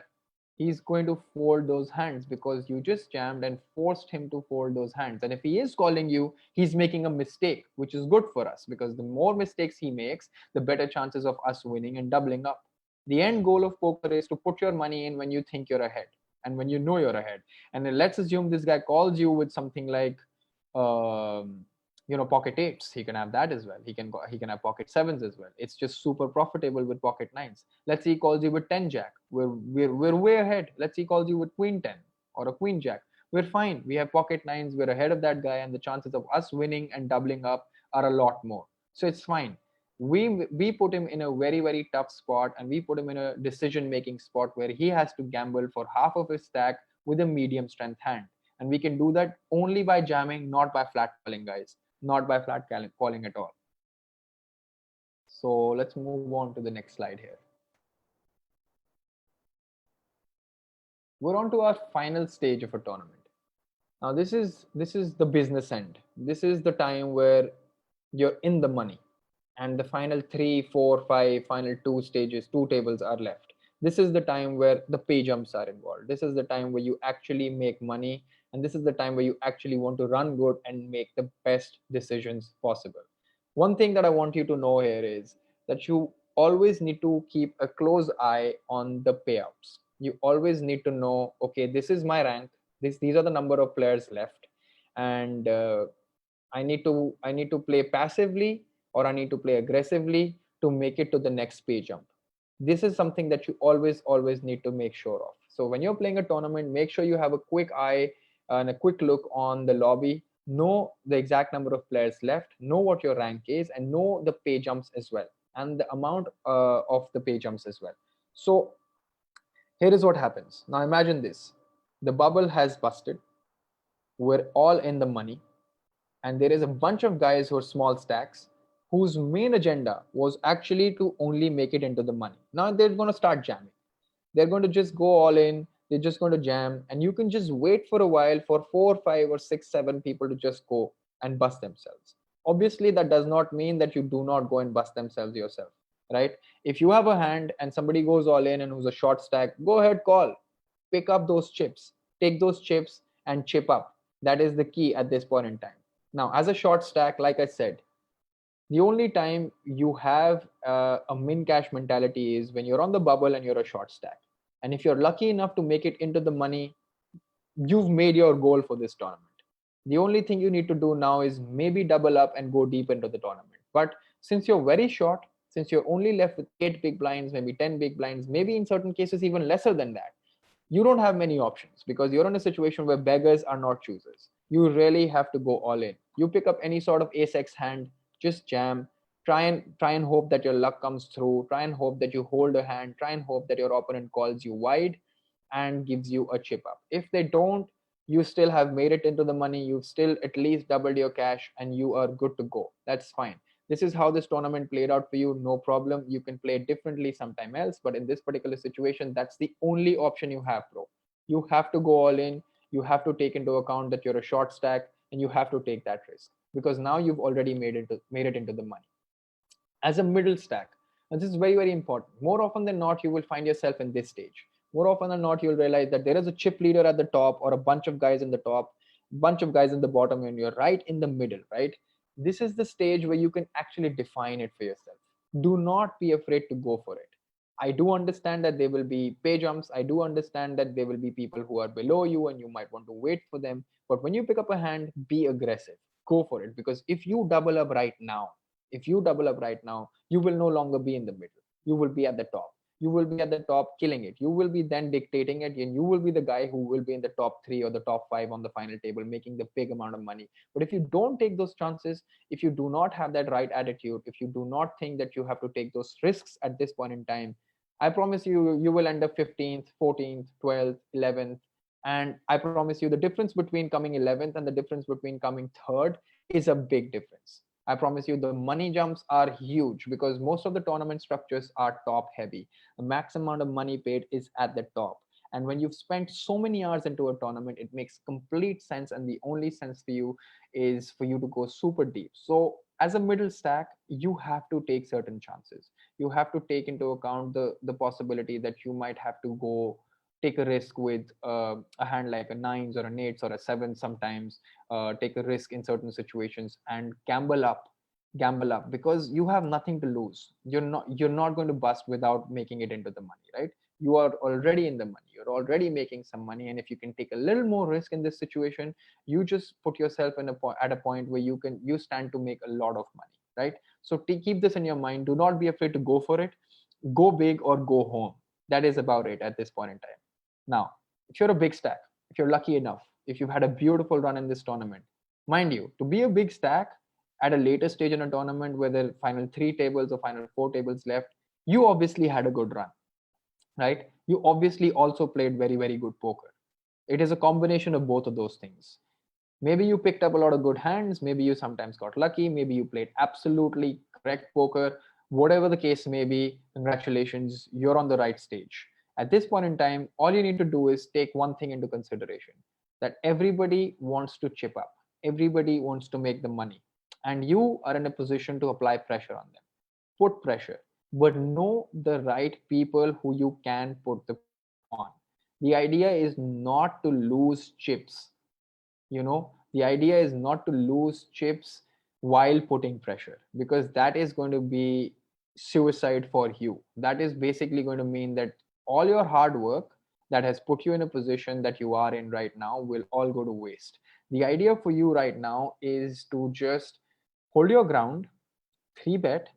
He's going to fold those hands because you just jammed and forced him to fold those hands. And if he is calling you, he's making a mistake, which is good for us, because the more mistakes he makes, the better chances of us winning and doubling up. The end goal of poker is to put your money in when you think you're ahead and when you know you're ahead. And then let's assume this guy calls you with something like pocket eights, he can have that as well. He can have pocket sevens as well. It's just super profitable with pocket nines. Let's say he calls you with 10 jack, we're way ahead. Let's say he calls you with queen 10 or a queen jack, we're fine. We have pocket nines, we're ahead of that guy, and the chances of us winning and doubling up are a lot more. So it's fine. We put him in a very, very tough spot, and we put him in a decision making spot where he has to gamble for half of his stack with a medium strength hand. And we can do that only by jamming, not by flat calling, guys, not by flat calling at all. So let's move on to the next slide here. We're on to our final stage of a tournament. Now this is the business end. This is the time where you're in the money, and the final 3, 4, 5, final two stages, two tables are left. This is the time where the pay jumps are involved. This is the time where you actually make money, and this is the time where you actually want to run good and make the best decisions possible. One thing that I want you to know here is that you always need to keep a close eye on the payouts. You always need to know, okay, this is my rank, these are the number of players left, and I need to play passively or I need to play aggressively to make it to the next pay jump. This is something that you always need to make sure of. So when you're playing a tournament, make sure you have a quick eye and a quick look on the lobby, know the exact number of players left, know what your rank is, and know the pay jumps as well, and the amount of the pay jumps as well. So here is what happens. Now imagine this. The bubble has busted. We're all in the money, and there is a bunch of guys who are small stacks whose main agenda was actually to only make it into the money. Now they're going to start jamming. They're going to just go all in. They're just going to jam, and you can just wait for a while for 4, 5, or 6, 7 people to just go and bust themselves. Obviously, that does not mean that you do not go and bust themselves yourself, right? If you have a hand and somebody goes all in and who's a short stack, go ahead, call, pick up those chips, take those chips and chip up. That is the key at this point in time. Now, as a short stack, like I said, the only time you have a min cash mentality is when you're on the bubble and you're a short stack. And if you're lucky enough to make it into the money, you've made your goal for this tournament. The only thing you need to do now is maybe double up and go deep into the tournament. But since you're very short, since you're only left with 8 big blinds, maybe 10 big blinds, maybe in certain cases even lesser than that, you don't have many options because you're in a situation where beggars are not choosers. You really have to go all in. You pick up any sort of ace x hand, just jam. Try and hope that your luck comes through. Try and hope that you hold a hand. Try and hope that your opponent calls you wide and gives you a chip up. If they don't, you still have made it into the money. You've still at least doubled your cash and you are good to go. That's fine. This is how this tournament played out for you. No problem. You can play it differently sometime else, but in this particular situation, that's the only option you have, bro. You have to go all in. You have to take into account that you're a short stack and you have to take that risk because now you've already made it into the money. As a middle stack, and this is very, very important, more often than not you will find yourself in this stage. More often than not you'll realize that there is a chip leader at the top or a bunch of guys in the top, bunch of guys in the bottom, and you're right in the middle, right? This is the stage where you can actually define it for yourself. Do not be afraid to go for it. I do understand that there will be pay jumps. I do understand that there will be people who are below you and you might want to wait for them. But when you pick up a hand, be aggressive. Go for it. Because if you double up right now, you will no longer be in the middle. You will be at the top. You will be at the top killing it. You will be then dictating it, and you will be the guy who will be in the top three or the top five on the final table, making the big amount of money. But if you don't take those chances, if you do not have that right attitude, if you do not think that you have to take those risks at this point in time, I promise you, you will end up 15th, 14th, 12th, 11th. And I promise you, the difference between coming 11th and the difference between coming third is a big difference. I promise you, the money jumps are huge because most of the tournament structures are top heavy. The max amount of money paid is at the top. And when you've spent so many hours into a tournament, it makes complete sense. And the only sense for you is for you to go super deep. So, as a middle stack, you have to take certain chances. You have to take into account the possibility that you might have to go take a risk with a hand like a nines or an eights or a seven sometimes, take a risk in certain situations and gamble up because you have nothing to lose. You're not going to bust without making it into the money, right? You are already in the money. you're already making some money, and if you can take a little more risk in this situation, you just put yourself in at a point where you stand to make a lot of money, right? So keep this in your mind. Do not be afraid to go for it. Go big or go home. That is about it at this point in time. Now, if you're a big stack, if you're lucky enough, if you've had a beautiful run in this tournament, mind you, to be a big stack at a later stage in a tournament where the final 3 tables or final 4 tables left, you obviously had a good run, right? You obviously also played very, very good poker. It is a combination of both of those things. Maybe you picked up a lot of good hands, maybe you sometimes got lucky, maybe you played absolutely correct poker. Whatever the case may be, congratulations, you're on the right stage. At this point in time, all you need to do is take one thing into consideration, that everybody wants to chip up, everybody wants to make the money, and you are in a position to apply pressure on them. Put pressure, but know the right people who you can put the pressure on. The idea is not to lose chips. The idea is not to lose chips while putting pressure, because that is going to be suicide for you. That is basically going to mean that all your hard work that has put you in a position that you are in right now will all go to waste. The idea for you right now is to just hold your ground, 3 bet,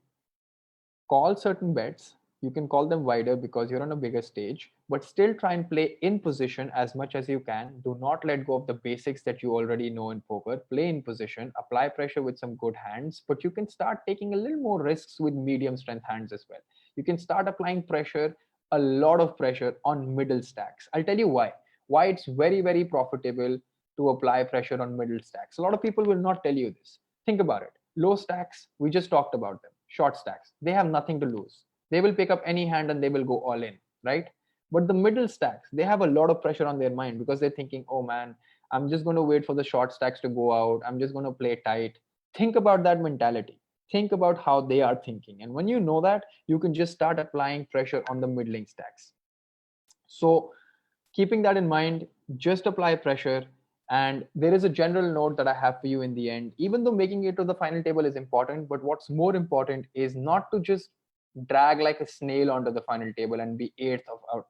call certain bets. You can call them wider because you're on a bigger stage, but still try and play in position as much as you can. Do not let go of the basics that you already know in poker. Play in position, apply pressure with some good hands, but you can start taking a little more risks with medium strength hands as well. You can start applying pressure, a lot of pressure on middle stacks. I'll tell you why. Why it's very, very profitable to apply pressure on middle stacks. A lot of people will not tell you this. Think about it. Low stacks, we just talked about them. Short stacks, they have nothing to lose. They will pick up any hand and they will go all in, right? But the middle stacks, they have a lot of pressure on their mind because they're thinking, oh man, I'm just going to wait for the short stacks to go out. I'm just going to play tight. Think about that mentality. Think about how they are thinking. And when you know that, you can just start applying pressure on the middling stacks. So keeping that in mind, just apply pressure. And there is a general note that I have for you in the end. Even though making it to the final table is important, but what's more important is not to just drag like a snail onto the final table and be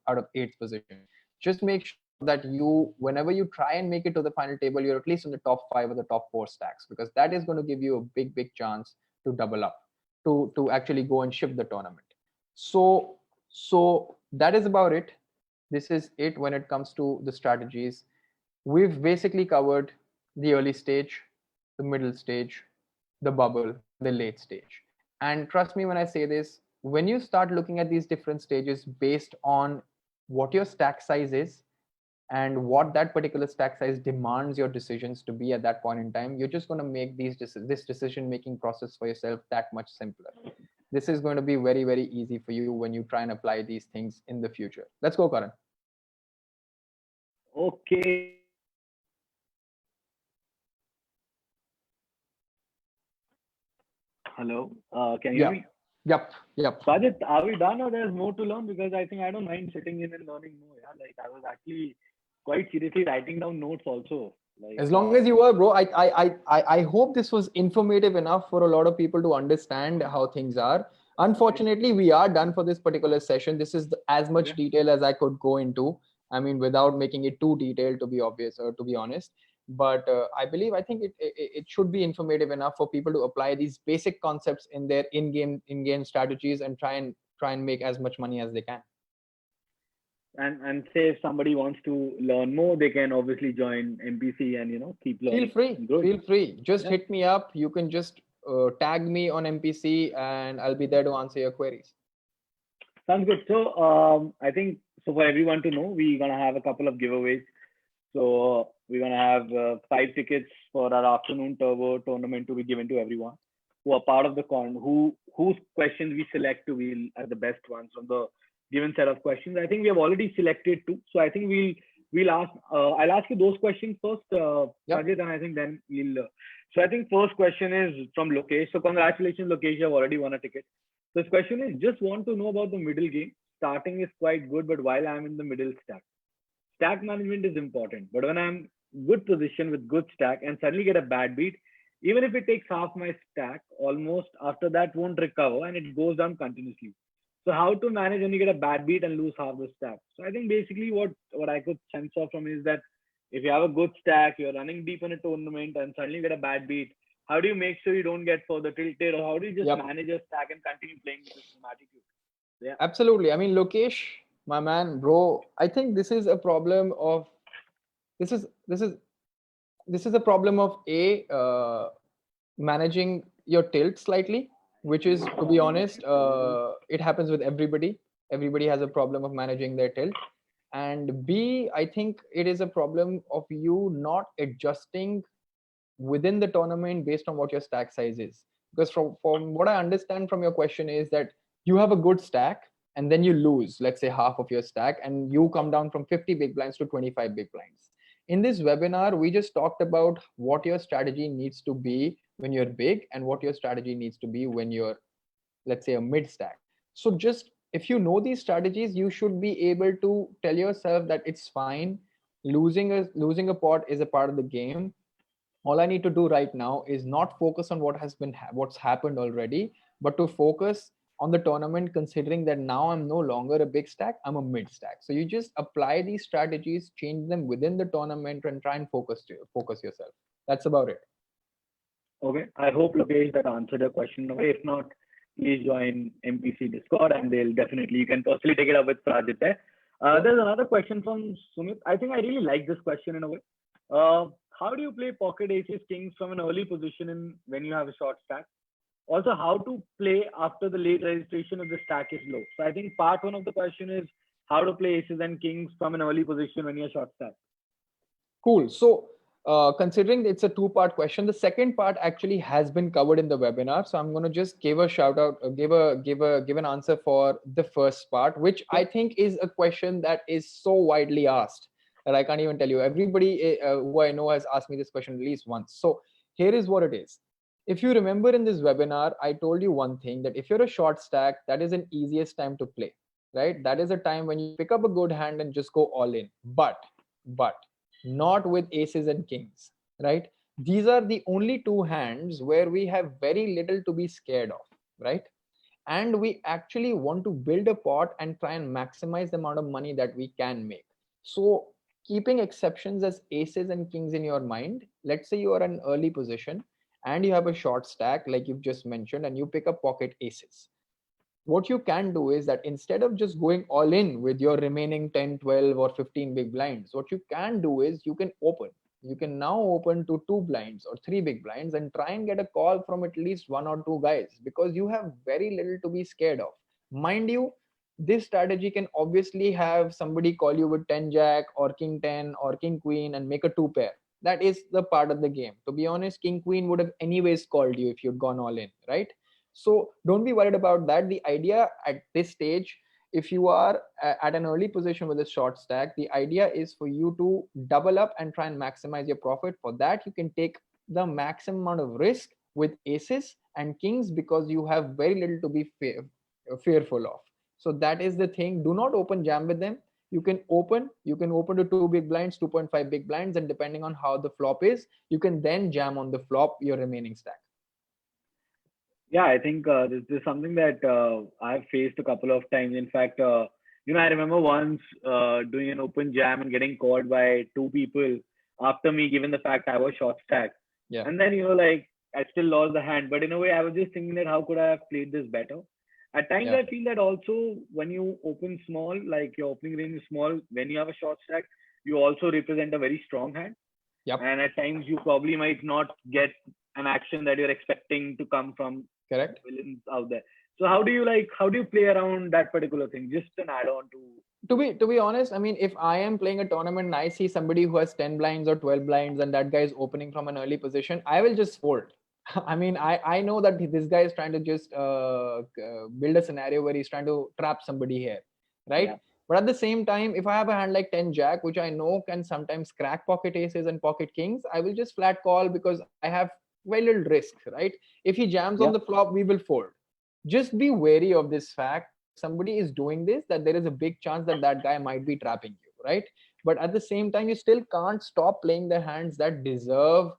out of eighth position. Just make sure that you, whenever you try and make it to the final table, you're at least in the top 5 or the top 4 stacks, because that is going to give you a big, big chance to double up, to actually go and shift the tournament. So that is about it. This is it when it comes to the strategies. We've basically covered the early stage, the middle stage, the bubble, and the late stage. And trust me when I say this, when you start looking at these different stages based on what your stack size is and what that particular stack size demands your decisions to be at that point in time, you're just going to make this decision making process for yourself that much simpler. This is going to be very, very easy for you when you try and apply these things in the future. Let's go, Karan. Okay. Hello. Can you hear Yeah. me? Yep. Sajid, are we done or there's more to learn? Because I think I don't mind sitting in and learning more. Yeah, like I was actually quite seriously writing down notes also. Like As long as you are, bro, I hope this was informative enough for a lot of people to understand how things are. Unfortunately, we are done for this particular session. This is as much detail as I could go into. I mean, without making it too detailed, to be obvious or to be honest. But I think it should be informative enough for people to apply these basic concepts in their in-game strategies and try and make as much money as they can. And say if somebody wants to learn more, they can obviously join MPC and keep learning. Feel free. Just hit me up. You can just tag me on MPC and I'll be there to answer your queries. Sounds good. So I think so for everyone to know, we're gonna have a couple of giveaways. So we're gonna have 5 tickets for our afternoon turbo tournament to be given to everyone who are part of the whose questions we select to be as the best ones from the given set of questions. I think we have already selected 2. So I think we'll ask. I'll ask you those questions first, Sajid, and I think then we'll. So I think first question is from Lokesh. So congratulations, Lokesh, you've already won a ticket. So this question is, just want to know about the middle game. Starting is quite good, but while I'm in the middle stack management is important. But when I'm good position with good stack and suddenly get a bad beat, even if it takes half my stack, almost after that won't recover and it goes down continuously. So how to manage when you get a bad beat and lose half the stack? So I think basically what I could sense of from is that if you have a good stack, you're running deep in a tournament and suddenly you get a bad beat, how do you make sure you don't get further tilted, or how do you just Yep. manage your stack and continue playing with the same attitude? Yeah. Absolutely. I mean, Lokesh, my man, bro, I think this is a problem of this is this is this is a problem of managing your tilt slightly, which is, to be honest, it happens with everybody. Everybody has a problem of managing their tilt. And B, I think it is a problem of you not adjusting within the tournament based on what your stack size is. Because from what I understand from your question is that you have a good stack and then you lose, let's say, half of your stack, and you come down from 50 big blinds to 25 big blinds. In this webinar, we just talked about what your strategy needs to be when you're big and what your strategy needs to be when you're, let's say, a mid stack. So just if you know these strategies, you should be able to tell yourself that it's fine. Losing a pot is a part of the game. All I need to do right now is not focus on what's happened already, but to focus on the tournament, considering that now I'm no longer a big stack, I'm a mid stack. So you just apply these strategies, change them within the tournament, and try and focus yourself. That's about it. Okay. I hope, Lokesh, that answered your question. If not, please join MPC Discord and they'll definitely, you can personally take it up with Prajit there. There's another question from Sumit. I think I really like this question in a way. How do you play pocket aces, kings from an early position when you have a short stack? Also, how to play after the late registration if the stack is low? So I think part one of the question is how to play aces and kings from an early position when you're short stack. Cool. So considering it's a two-part question, the second part actually has been covered in the webinar. So I'm going to just give a shout out, give an answer for the first part, which I think is a question that is so widely asked that I can't even tell you. Everybody who I know has asked me this question at least once. So here is what it is. If you remember in this webinar, I told you one thing, that if you're a short stack, that is an easiest time to play, right? That is a time when you pick up a good hand and just go all in. But not with aces and kings, right? These are the only two hands where we have very little to be scared of, right? And we actually want to build a pot and try and maximize the amount of money that we can make. So keeping exceptions as aces and kings in your mind, let's say you are in an early position and you have a short stack like you've just mentioned, and you pick up pocket aces. What you can do is that instead of just going all in with your remaining 10, 12 or 15 big blinds, what you can do is you can now open to 2 blinds or 3 big blinds and try and get a call from at least one or two guys, because you have very little to be scared of. Mind you, this strategy can obviously have somebody call you with 10 jack or king 10 or king queen and make a two pair. That is the part of the game. To be honest, king queen would have anyways called you if you'd gone all in, right? So don't be worried about that. The idea at this stage, if you are at an early position with a short stack, the idea is for you to double up and try and maximize your profit. For that, you can take the maximum amount of risk with aces and kings because you have very little to be fearful of. So that is the thing. Do not open jam with them. You can open to 2 big blinds, 2.5 big blinds, and depending on how the flop is, you can then jam on the flop your remaining stack. Yeah, I think this is something that I've faced a couple of times. In fact, I remember once doing an open jam and getting called by two people after me, given the fact I was short stack. Yeah. And then, like, I still lost the hand. But in a way, I was just thinking that how could I have played this better? At times, I feel that also when you open small, like your opening range is small, when you have a short stack, you also represent a very strong hand. Yep. And at times, you probably might not get an action that you're expecting to come from correct villains out there. So how do you play around that particular thing? Just an add-on to be honest, I mean, if I am playing a tournament and I see somebody who has 10 blinds or 12 blinds and that guy is opening from an early position, I will just fold. I mean, I know that this guy is trying to just build a scenario where he's trying to trap somebody here, right? Yeah. But at the same time, if I have a hand like 10 jack, which I know can sometimes crack pocket aces and pocket kings, I will just flat call because I have very little risk, right? If he jams on the flop, we will fold. Just be wary of this fact. If somebody is doing this, that there is a big chance that that guy might be trapping you, right? But at the same time, you still can't stop playing the hands that deserve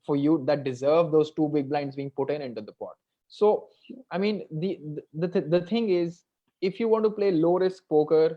those 2 big blinds being put into the pot. So, I mean, the thing is, if you want to play low risk poker,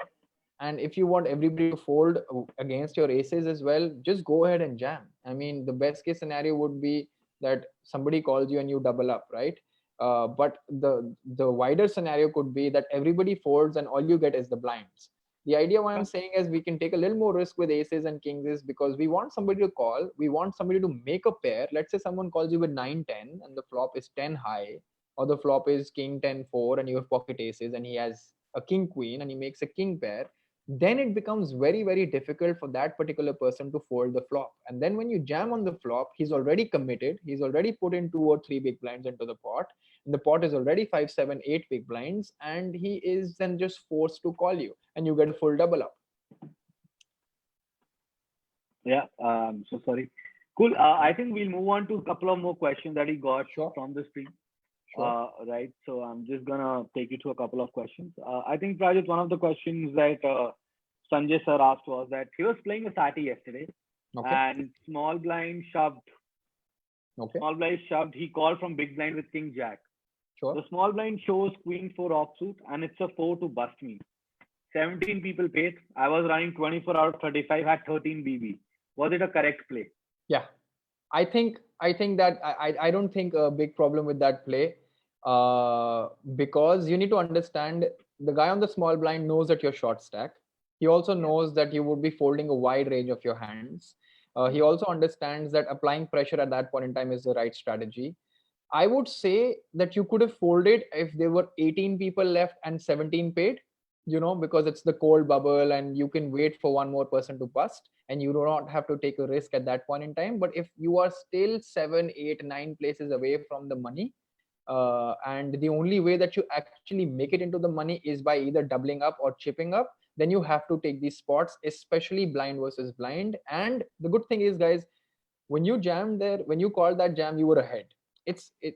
and if you want everybody to fold against your aces as well, just go ahead and jam. I mean, the best case scenario would be that somebody calls you and you double up, right? But the wider scenario could be that everybody folds and all you get is the blinds. The idea why I'm saying is we can take a little more risk with aces and kings is because we want somebody to call, we want somebody to make a pair. Let's say someone calls you with 9-10 and the flop is 10 high, or the flop is king 10-4 and you have pocket aces and he has a king queen and he makes a king pair. Then it becomes very, very difficult for that particular person to fold the flop. And then when you jam on the flop, he's already committed, he's already put in 2 or 3 big blinds into the pot, and the pot is already 5, 7, 8 big blinds, and he is then just forced to call you and you get a full double up. Yeah, so sorry. Cool. I think we'll move on to a couple of more questions that he got from the stream. Sure. Right. So I'm just gonna take you to a couple of questions. I think Prajit, one of the questions that Sanjay sir asked was that he was playing a Sati yesterday, Okay. and small blind shoved. Okay. Small blind shoved. He called from big blind with king jack. Sure. The small blind shows queen 4 offsuit, and it's a 4 to bust me. 17 people paid. I was running 24 out of 35, had 13 BB. Was it a correct play? Yeah, I think that I don't think a big problem with that play, because you need to understand the guy on the small blind knows that you're short stack. He also knows that you would be folding a wide range of your hands. He also understands that applying pressure at that point in time is the right strategy. I would say that you could have folded if there were 18 people left and 17 paid, because it's the cold bubble and you can wait for one more person to bust and you do not have to take a risk at that point in time. But if you are still 7, 8, 9 places away from the money, and the only way that you actually make it into the money is by either doubling up or chipping up, then you have to take these spots, especially blind versus blind. And the good thing is, guys, when you jammed there, when you called that jam, you were ahead.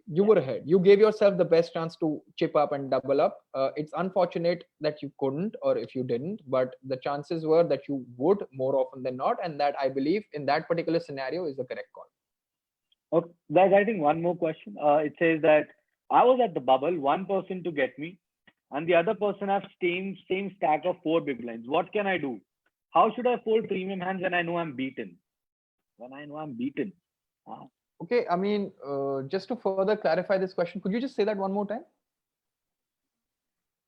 You were ahead. You gave yourself the best chance to chip up and double up. It's unfortunate that you couldn't, or if you didn't, but the chances were that you would more often than not, and that I believe in that particular scenario is the correct call. Okay, there's I think one more question. It says that I was at the bubble, one person to get me, and the other person has same stack of 4 big blinds. What can I do? How should I fold premium hands when I know I'm beaten? Okay, I mean, just to further clarify this question, could you just say that one more time?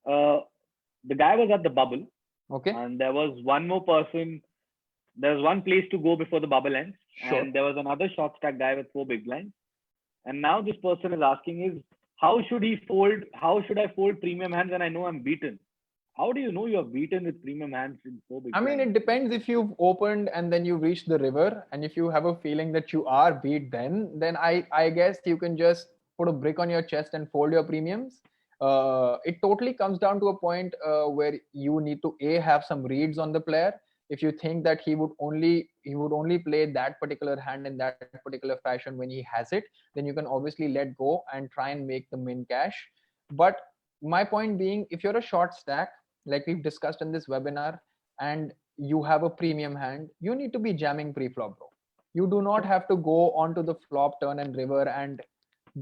The guy was at the bubble. Okay. And there was one more person. There was one place to go before the bubble ends. Sure. And there was another short stack guy with 4 big blinds. And now this person is asking is, how should he fold? How should I fold premium hands when I know I'm beaten? How do you know you're beaten with premium hands in 4 big blinds? I mean, it depends. If you've opened and then you reach the river, and if you have a feeling that you are beat, then I guess you can just put a brick on your chest and fold your premiums. It totally comes down to a point where you need to have some reads on the player. If you think that he would only play that particular hand in that particular fashion when he has it, then you can obviously let go and try and make the min cash. But my point being, if you're a short stack, like we've discussed in this webinar, and you have a premium hand, you need to be jamming pre-flop, bro. You do not have to go onto the flop, turn and river and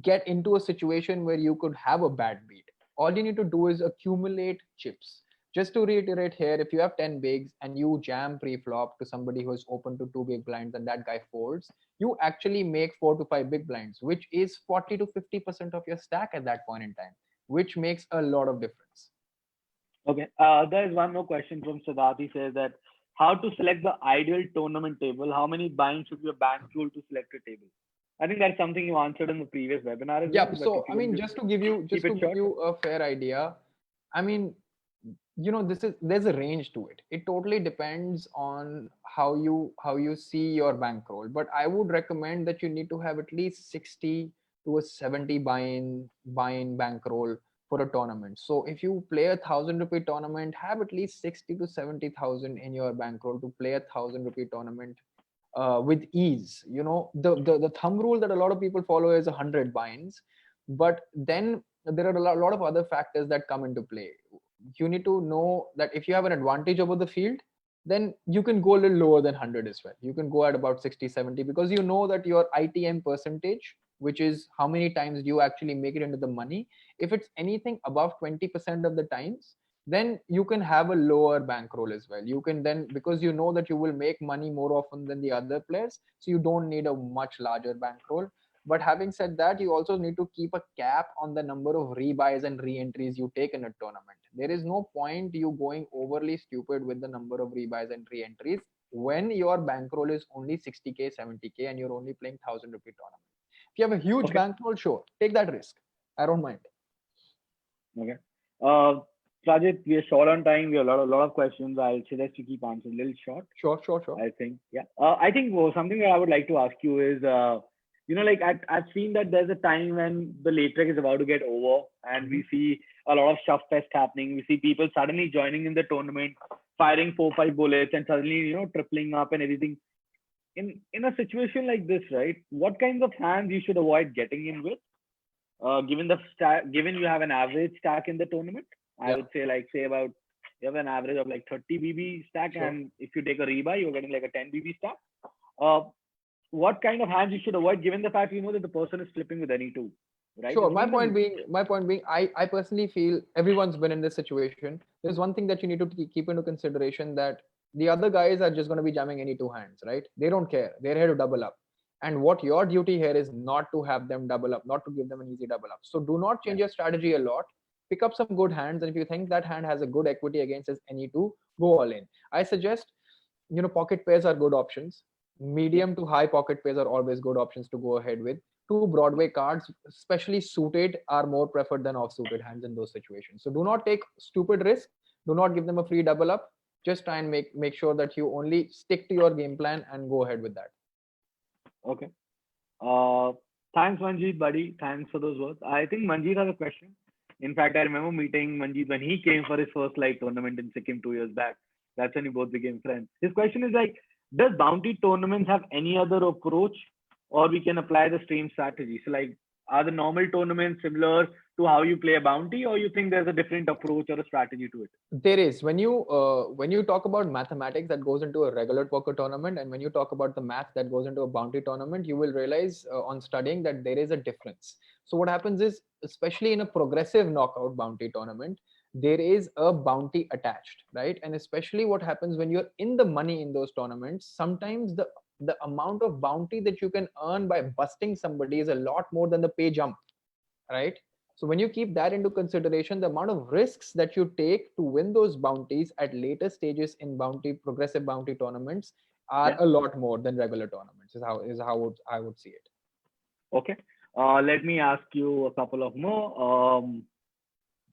get into a situation where you could have a bad beat. All you need to do is accumulate chips. Just to reiterate here, if you have 10 bigs and you jam pre-flop to somebody who is open to 2 big blinds and that guy folds, you actually make 4 to 5 big blinds, which is 40 to 50% of your stack at that point in time, which makes a lot of difference. Okay, there is one more question from Siddharth. He says that how to select the ideal tournament table? How many binds should be a bankroll to select a table? I think that's something you answered in the previous webinar as well. Yeah. So I mean, just to give you a fair idea, I mean, there's a range to it. It totally depends on how you see your bankroll. But I would recommend that you need to have at least 60 to a 70 buy-in bankroll for a tournament. So if you play ₹1,000 tournament, have at least 60 to 70,000 in your bankroll to play ₹1,000 tournament with ease. The thumb rule that a lot of people follow is 100 buy-ins, but then there are a lot of other factors that come into play. You need to know that if you have an advantage over the field, then you can go a little lower than 100 as well. You can go at about 60, 70, because you know that your ITM percentage, which is how many times do you actually make it into the money, if it's anything above 20% of the times, then you can have a lower bankroll as well. You can then, because you know that you will make money more often than the other players, so you don't need a much larger bankroll. But having said that, you also need to keep a cap on the number of rebuys and re-entries you take in a tournament. There is no point you going overly stupid with the number of rebuys and re-entries when your bankroll is only 60k, 70k, and you're only playing 1,000 rupee tournament. If you have a huge Okay. bankroll, sure, take that risk. I don't mind. Okay. Uh, Rajit, we are short on time. We have a lot of questions. I'll suggest you keep answering a little short. Sure, sure, sure. I think, yeah. I think something that I would like to ask you is, like I've seen that there's a time when the late track is about to get over, and we see a lot of shove fest happening. We see people suddenly joining in the tournament, firing 4-5 bullets, and suddenly tripling up and everything. In a situation like this, right? What kinds of hands you should avoid getting in with? Given the given you have an average stack in the tournament, I Yeah, would say like say about you have an average of like 30 BB stack, sure. and if you take a rebuy, you're getting like a 10 BB stack. Uh, what kind of hands you should avoid, given the fact that the person is flipping with any two, right? Sure. It's been a My point being, I personally feel everyone's been in this situation. There's one thing that you need to keep into consideration, that the other guys are just going to be jamming any two hands, right? They don't care. They're here to double up. And what your duty here is not to have them double up, not to give them an easy double up. So do not yeah. change your strategy a lot. Pick up some good hands, and if you think that hand has a good equity against any two, go all in. I suggest, pocket pairs are good options. Yeah. Medium to high pocket pairs are always good options to go ahead with. Two Broadway cards, especially suited, are more preferred than off-suited hands in those situations. So do not take stupid risk. Do not give them a free double up. Just try and make sure that you only stick to your game plan and go ahead with that. Okay. Uh, Thanks, Manjeet, buddy. Thanks for those words. I think Manjeet has a question. In fact, I remember meeting Manjeet when he came for his first live tournament in Sikkim 2 years back. That's when we both became friends. His question is like, does bounty tournaments have any other approach, or we can apply the same strategy? So, like, are the normal tournaments similar to how you play a bounty, or you think there's a different approach or a strategy to it? There is, when you talk about mathematics that goes into a regular poker tournament, and when you talk about the math that goes into a bounty tournament, you will realize on studying that there is a difference. So what happens is, especially in a progressive knockout bounty tournament, there is a bounty attached, right? And especially what happens when you're in the money in those tournaments, sometimes the amount of bounty that you can earn by busting somebody is a lot more than the pay jump, right? So when you keep that into consideration, the amount of risks that you take to win those bounties at later stages in progressive bounty tournaments are Yeah. a lot more than regular tournaments. I would see it. Okay. Let me ask you a couple of more.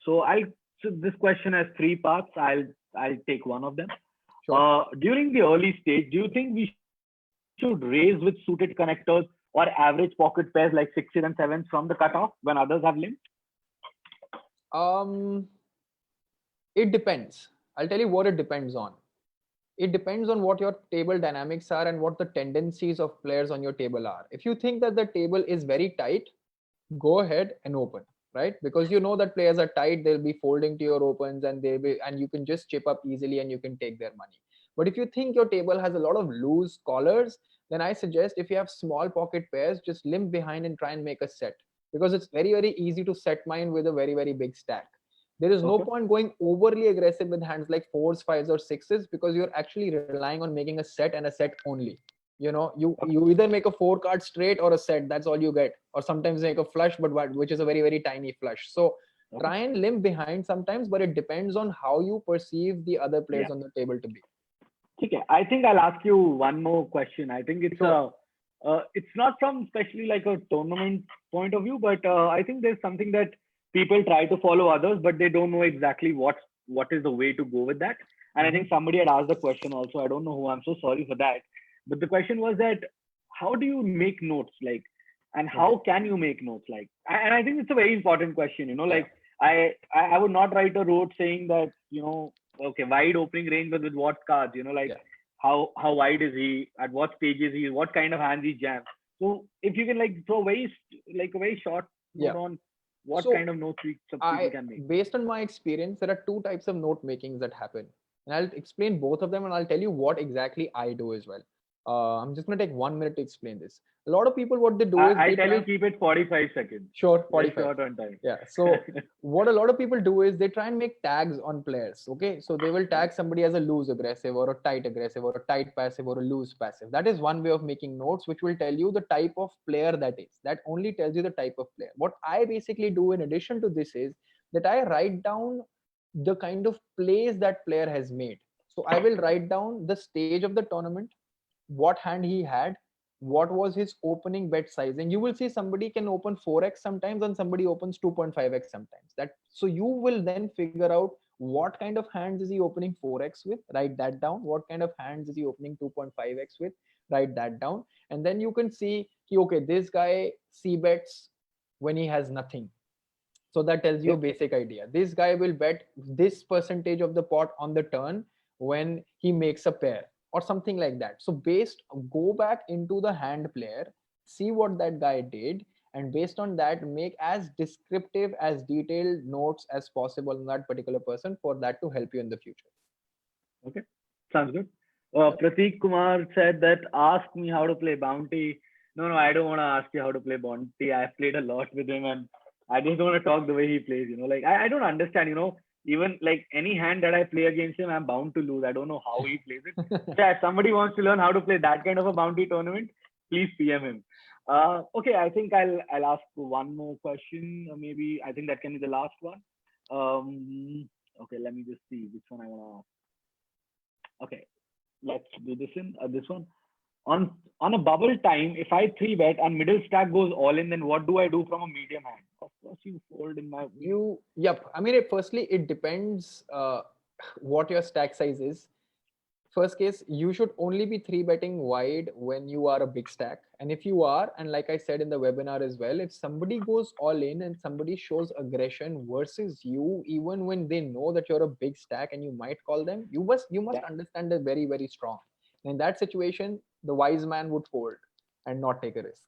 So I so this question has three parts. I'll take one of them. Sure. During the early stage, do you think we should raise with suited connectors or average pocket pairs like sixes and sevens from the cutoff when others have limp? Um, it depends. I'll tell you what it depends on. It depends on what your table dynamics are and what the tendencies of players on your table are. If you think that the table is very tight, go ahead and open, right? Because you know that players are tight, they'll be folding to your opens, and you can just chip up easily and you can take their money. But if you think your table has a lot of loose collars, then I suggest, if you have small pocket pairs, just limp behind and try and make a set, because it's very, very easy to set mine with a very, very big stack. There is no Okay. point going overly aggressive with hands like fours, fives, or sixes, because you're actually relying on making a set and a set only. You Okay. either make a four card straight or a set, that's all you get, or sometimes make a flush, but which is a very, very tiny flush. So Okay. try and limp behind sometimes, but it depends on how you perceive the other Yeah. players on the table to be. Okay. I think I'll ask you one more question. I think Sure. it's not from especially like a tournament point of view, but I think there's something that people try to follow others, but they don't know exactly what is the way to go with that. And I Hmm. think somebody had asked the question also. I don't know who. I'm so sorry for that. But the question was that how do you make notes, like, and Okay. how can you make notes, like? And I think it's a very important question. Yeah. Like I would not write a note saying that okay, wide opening range, but with what cards, like Yeah. how wide is he, at what stage is he, what kind of hands he jams. So if you can like throw like a very short Yeah. note on what So kind of notes some people I, can make. based on my experience, there are two types of note makings that happen, and I'll explain both of them, and I'll tell you what exactly I do as well. I'm just going to take 1 minute to explain this. A lot of people, what they do is I they tell try. you, keep it 45 seconds. Sure, We're 45. short on time. Yeah. So what a lot of people do is they try and make tags on players. Okay. So they will Yeah. tag somebody as a loose aggressive or a tight aggressive or a tight passive or a loose passive. That is one way of making notes, which will tell you the type of player that is. That only tells you the type of player. What I basically do in addition to this is that I write down the kind of plays that player has made. So I will write down the stage of the tournament, what hand he had, what was his opening bet size. And you will see somebody can open 4x sometimes and somebody opens 2.5x sometimes. That so you will then figure out what kind of hands is he opening 4x with, write that down. What kind of hands is he opening 2.5x with, write that down. And then you can see, okay, this guy c bets when he has nothing, so that tells you a Yep. basic idea. This guy will bet this percentage of the pot on the turn when he makes a pair or something like that. So based, go back into the hand player, see what that guy did, and based on that make as descriptive as detailed notes as possible on that particular person for that to help you in the future. Okay. Sounds good. Yep. Prateek Kumar said that ask me how to play Bounty. No, I don't want to ask you how to play Bounty. I've played a lot with him and I just don't want to talk the way he plays. Like I don't understand, even like any hand that I play against him, I'm bound to lose. I don't know how he plays it. So if somebody wants to learn how to play that kind of a Bounty tournament, please PM him. Okay, I think I'll ask one more question. Or maybe I think that can be the last one. Okay, let me just see which one I want to ask. Okay, let's do this one. On a bubble time, if I three bet and middle stack goes all in, then what do I do from a medium hand? Of course, you fold in my opinion. Yep. I mean, firstly, it depends what your stack size is. First case, you should only be three betting wide when you are a big stack. And if you are, and like I said in the webinar as well, if somebody goes all in and somebody shows aggression versus you, even when they know that you're a big stack and you might call them, you must Yeah. understand they're very, very strong. In that situation, the wise man would fold and not take a risk.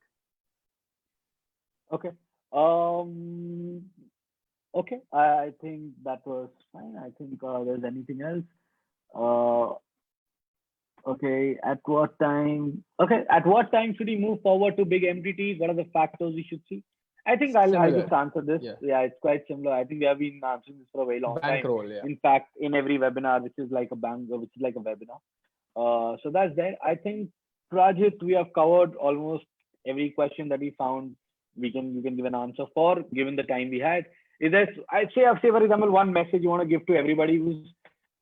Okay. Um. Okay. I think that was fine. I think there's anything else. Uh. Okay. At what time? Okay. At what time should we move forward to big MTT? What are the factors we should see? I think I'll Similar. just answer this. Yeah. Yeah, it's quite similar. I think we have been answering this for a very long time. Bankroll. Yeah. In fact, in every webinar, which is like a bank, which is like a webinar. So that's there. I think Prajit, we have covered almost every question that we found. You can give an answer for given the time we had. Is there? I'd say for example one message you want to give to everybody who's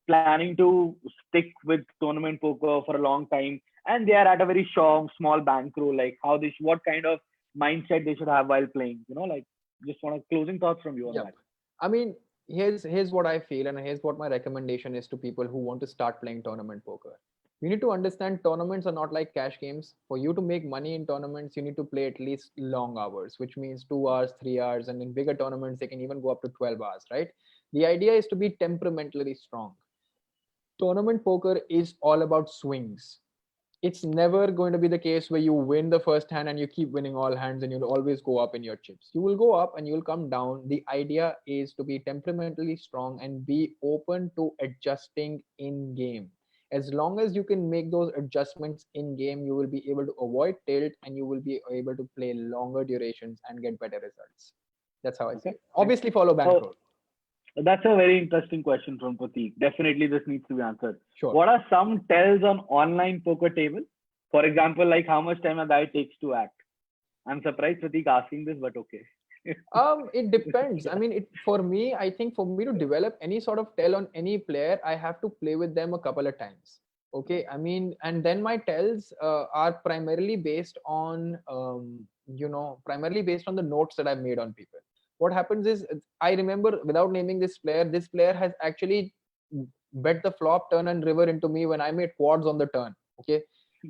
planning to stick with tournament poker for a long time and they are at a very small bankroll. Like what kind of mindset they should have while playing. Like just want a closing thoughts from you on Yep. that. I mean, here's what I feel, and here's what my recommendation is to people who want to start playing tournament poker. You need to understand tournaments are not like cash games. For you to make money in tournaments, you need to play at least long hours, which means 2 hours, 3 hours, and in bigger tournaments, they can even go up to 12 hours, right? The idea is to be temperamentally strong. Tournament poker is all about swings. It's never going to be the case where you win the first hand and you keep winning all hands and you'll always go up in your chips. You will go up and you'll come down. The idea is to be temperamentally strong and be open to adjusting in game. As long as you can make those adjustments in game, you will be able to avoid tilt and you will be able to play longer durations and get better results. That's how I see Okay. it. Obviously, follow So bankroll. that's a very interesting question from Prateek. Definitely, this needs to be answered. Sure. What are some tells on online poker table? For example, like how much time a guy takes to act. I'm surprised Prateek asking this, but okay. It depends. I mean, for me, I think for me to develop any sort of tell on any player, I have to play with them a couple of times. Okay, I mean, and then my tells are primarily based on primarily based on the notes that I've made on people. What happens is, I remember, without naming this player has actually bet the flop, turn, and river into me when I made quads on the turn. Okay,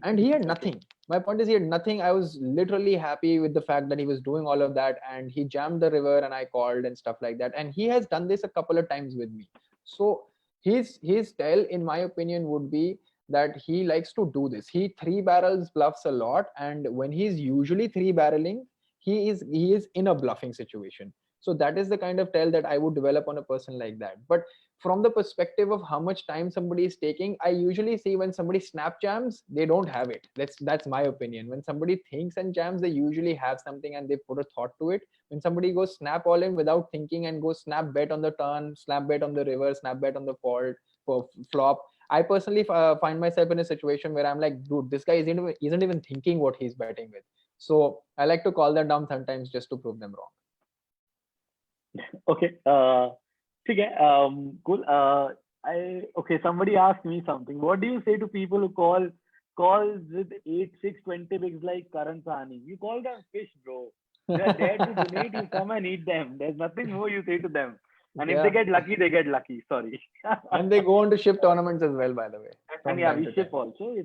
and he had Okay. nothing. My point is, he had nothing. I was literally happy with the fact that he was doing all of that, and he jammed the river and I called and stuff like that. And he has done this a couple of times with me. So his tell, in my opinion, would be that he likes to do this. He three barrels bluffs a lot, and when he's usually three barreling, he is in a bluffing situation. So that is the kind of tell that I would develop on a person like that. But from the perspective of how much time somebody is taking, I usually see when somebody snap jams, they don't have it. That's my opinion. When somebody thinks and jams, they usually have something and they put a thought to it. When somebody goes snap all in without thinking and goes snap bet on the turn, snap bet on the river, snap bet on the fault, for flop, I personally find myself in a situation where I'm like, dude, this guy isn't even thinking what he's betting with. So I like to call them down sometimes just to prove them wrong. Okay. ठीक है. Cool. Okay. Somebody asked me something. What do you say to people who calls with 8-6-20 bigs like Karan Sahani? You call them fish, bro. They're there to donate. You come and eat them. There's nothing more you say to them. And if they get lucky, they get lucky. Sorry. And they go on to ship tournaments as well, by the way. And yeah, we ship also.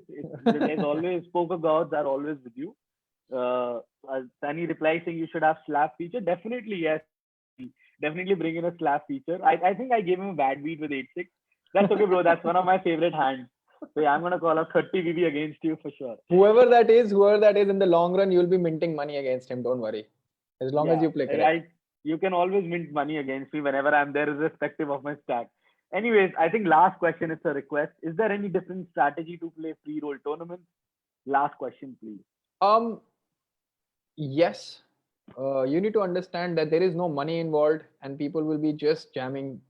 There's always poker gods are always with you. Sunny replies saying you should have slap feature. Definitely yes. Definitely bring in a slap feature. I think I gave him a bad beat with 8-6. That's okay, bro. That's one of my favorite hands. So yeah, I'm gonna call up 30 BB against you for sure. Whoever that is, in the long run, you'll be minting money against him. Don't worry. As long as you play correct. You can always mint money against me whenever I'm there, irrespective of my stack. Anyways, I think last question is a request. Is there any different strategy to play free roll tournaments? Last question, please. Yes. You need to understand that there is no money involved and people will be just jamming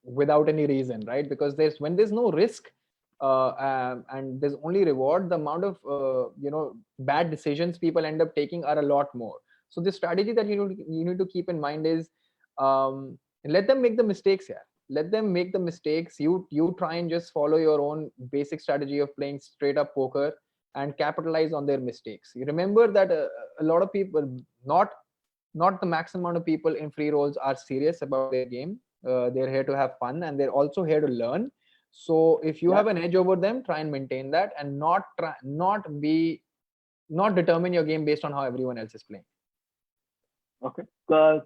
without any reason, right? Because when there's no risk and there's only reward, the amount of bad decisions people end up taking are a lot more. So the strategy that you need to keep in mind is let them make the mistakes here. Let them make the mistakes. You try and just follow your own basic strategy of playing straight up poker and capitalize on their mistakes. You remember that a lot of people, not the maximum amount of people in free rolls are serious about their game. They're here to have fun and they're also here to learn. So if you have an edge over them, try and maintain that and not determine your game based on how everyone else is playing. Okay.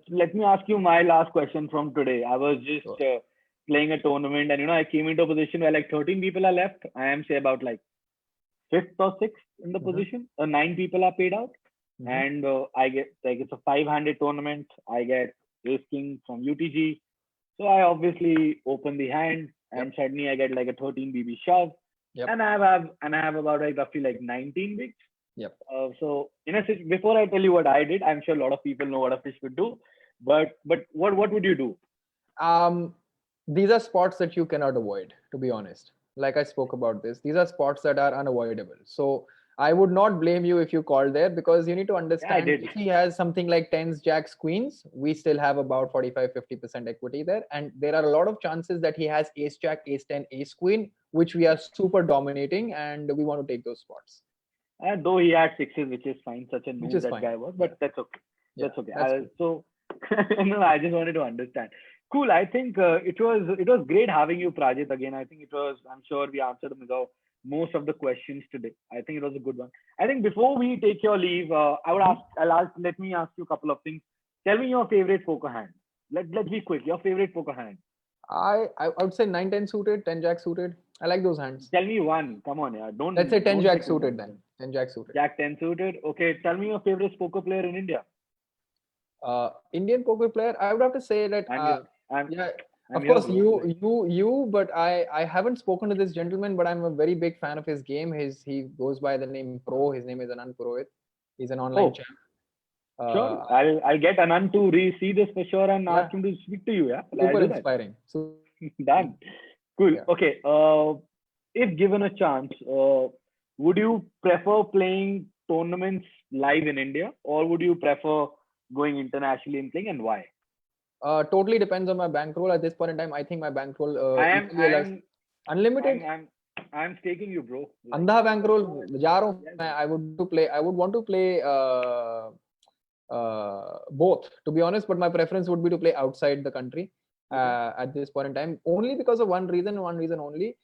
Let me ask you my last question from today. I was just playing a tournament and I came into a position where like 13 people are left. I am say about like 5th or 6th in the position. 9 people are paid out. And I get like it's a 5-handed tournament. I get ace king from UTG. So I obviously open the hand and suddenly I get like a 13 BB shove. And I have about like roughly like 19 bigs. So before I tell you what I did, I'm sure a lot of people know what a fish would do. But what would you do? These are spots that you cannot avoid, to be honest. Like I spoke about this, these are spots that are unavoidable. So I would not blame you if you called there, because you need to understand if he has something like 10s, jacks, queens, we still have about 45-50% equity there. And there are a lot of chances that he has ace, jack, ace 10, ace, queen, which we are super dominating and we want to take those spots. Though he had 6s, which is fine, such a noob that guy was, but that's okay. That's okay. So no, I just wanted to understand. Cool. I think it was great having you, Prajit, again. I think I'm sure we answered most of the questions today. I think it was a good one. I think before we take your leave, let me ask you a couple of things. Tell me your favorite poker hand. Let's be quick. Your favorite poker hand. I would say 9-10 suited, 10 jack suited. I like those hands. Tell me one. Come on, yeah. Let's say 10 jack suited then. 10 jack suited. Jack 10 suited. Okay. Tell me your favorite poker player in India. Indian poker player. I would have to say that. Of course, you. But I haven't spoken to this gentleman, but I'm a very big fan of his game. He goes by the name Pro. His name is Anand Purohit. He's an online champ. Sure, I'll get Anand to see this for sure and ask him to speak to you. Yeah, super inspiring. So done. Cool. Yeah. Okay. If given a chance, would you prefer playing tournaments live in India, or would you prefer going internationally and playing, and why? Totally depends on my bankroll. At this point in time, I think my bankroll unlimited. I'm taking you, bro. Andha bankroll. I would want to play both, to be honest. But my preference would be to play outside the country at this point in time, only because of one reason only,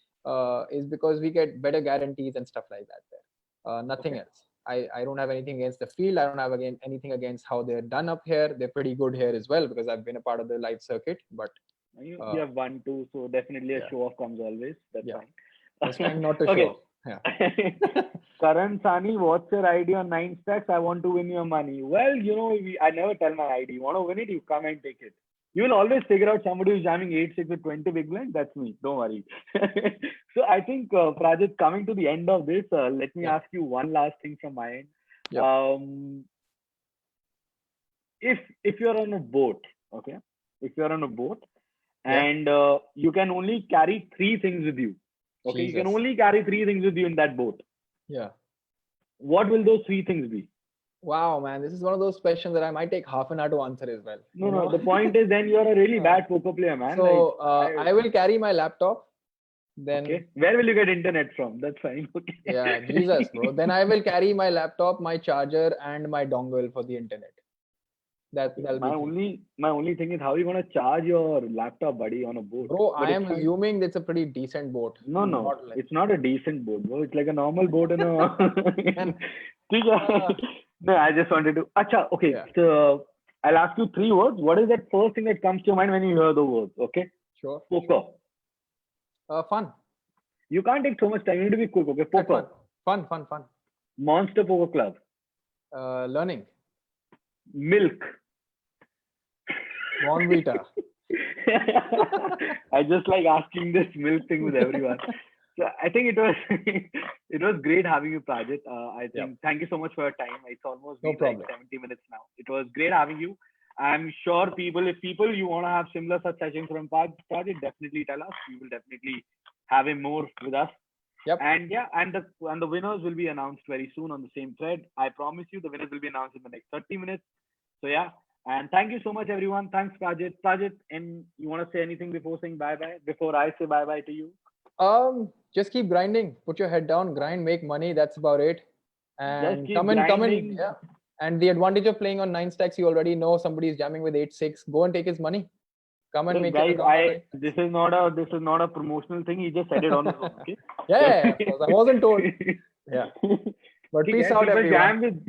is because we get better guarantees and stuff like that there. Nothing else. I don't have anything against the field. I don't have anything against how they're done up here. They're pretty good here as well, because I've been a part of the live circuit. But you have 1-2, so definitely a show off comes always. That's fine. Just trying not to show. Yeah. Karan Sani, what's your ID on 9stacks? I want to win your money. Well, I never tell my ID. You want to win it? You come and take it. You will always figure out somebody who's jamming 8-6 with 20 big blind. That's me. Don't worry. So I think, Prajit, coming to the end of this, let me Yeah. ask you one last thing from my end. Yeah. If you're on a boat, okay, if you're on a boat Yeah. and you can only carry 3 things with you, okay, you can Jesus. only carry 3 things with you in that boat. Yeah. What will those 3 things be? Wow, man, this is one of those questions that I might take half an hour to answer as well. No. The point is, then you're a really bad poker player, man. So I will carry my laptop. Then okay, where will you get internet from? That's fine. Okay. Yeah, Jesus, bro. Then I will carry my laptop, my charger, and my dongle for the internet. That'll be my only thing is how you gonna charge your laptop, buddy, on a boat. Bro, But I am assuming it's a pretty decent boat. No, it's not a decent boat, bro. It's like a normal boat in a. No, I just wanted to. Acha, okay. Yeah. So I'll ask you 3 words. What is that first thing that comes to your mind when you hear the words? Okay. Sure. Poker. Fun. You can't take so much time. You need to be quick. Okay. Poker. Fun. Monster Poker Club. Learning. Milk. Bonvita. I just like asking this milk thing with everyone. So I think it was great having you, Prajit. I think thank you so much for your time. It's almost been like 70 minutes now. It was great having you. I'm sure if people you want to have similar such sessions from Prajit, definitely tell us. We will definitely have him more with us. Yep. And the winners will be announced very soon on the same thread. I promise you the winners will be announced in the next 30 minutes. So yeah. And thank you so much, everyone. Thanks, Prajit. Prajit, and you want to say anything before saying bye-bye? Before I say bye-bye to you? Just keep grinding. Put your head down, grind, make money. That's about it. And come in. Yeah. And the advantage of playing on 9stacks, you already know somebody is jamming with 8-6. Go and take his money. Come and make guys, this is not a promotional thing. He just said it on his own. Okay. Yeah, of course. I wasn't told. Yeah. But peace out, everyone.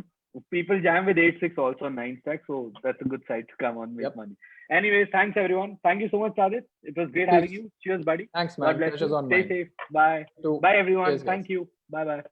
People jam with 8-6 also on 9stacks, so that's a good side to come on make money. Anyways, thanks everyone. Thank you so much, Prajit. It was great having you. Cheers, buddy. Thanks, man. God bless you. Stay safe. Bye. Bye, everyone. Thank you. Bye-bye.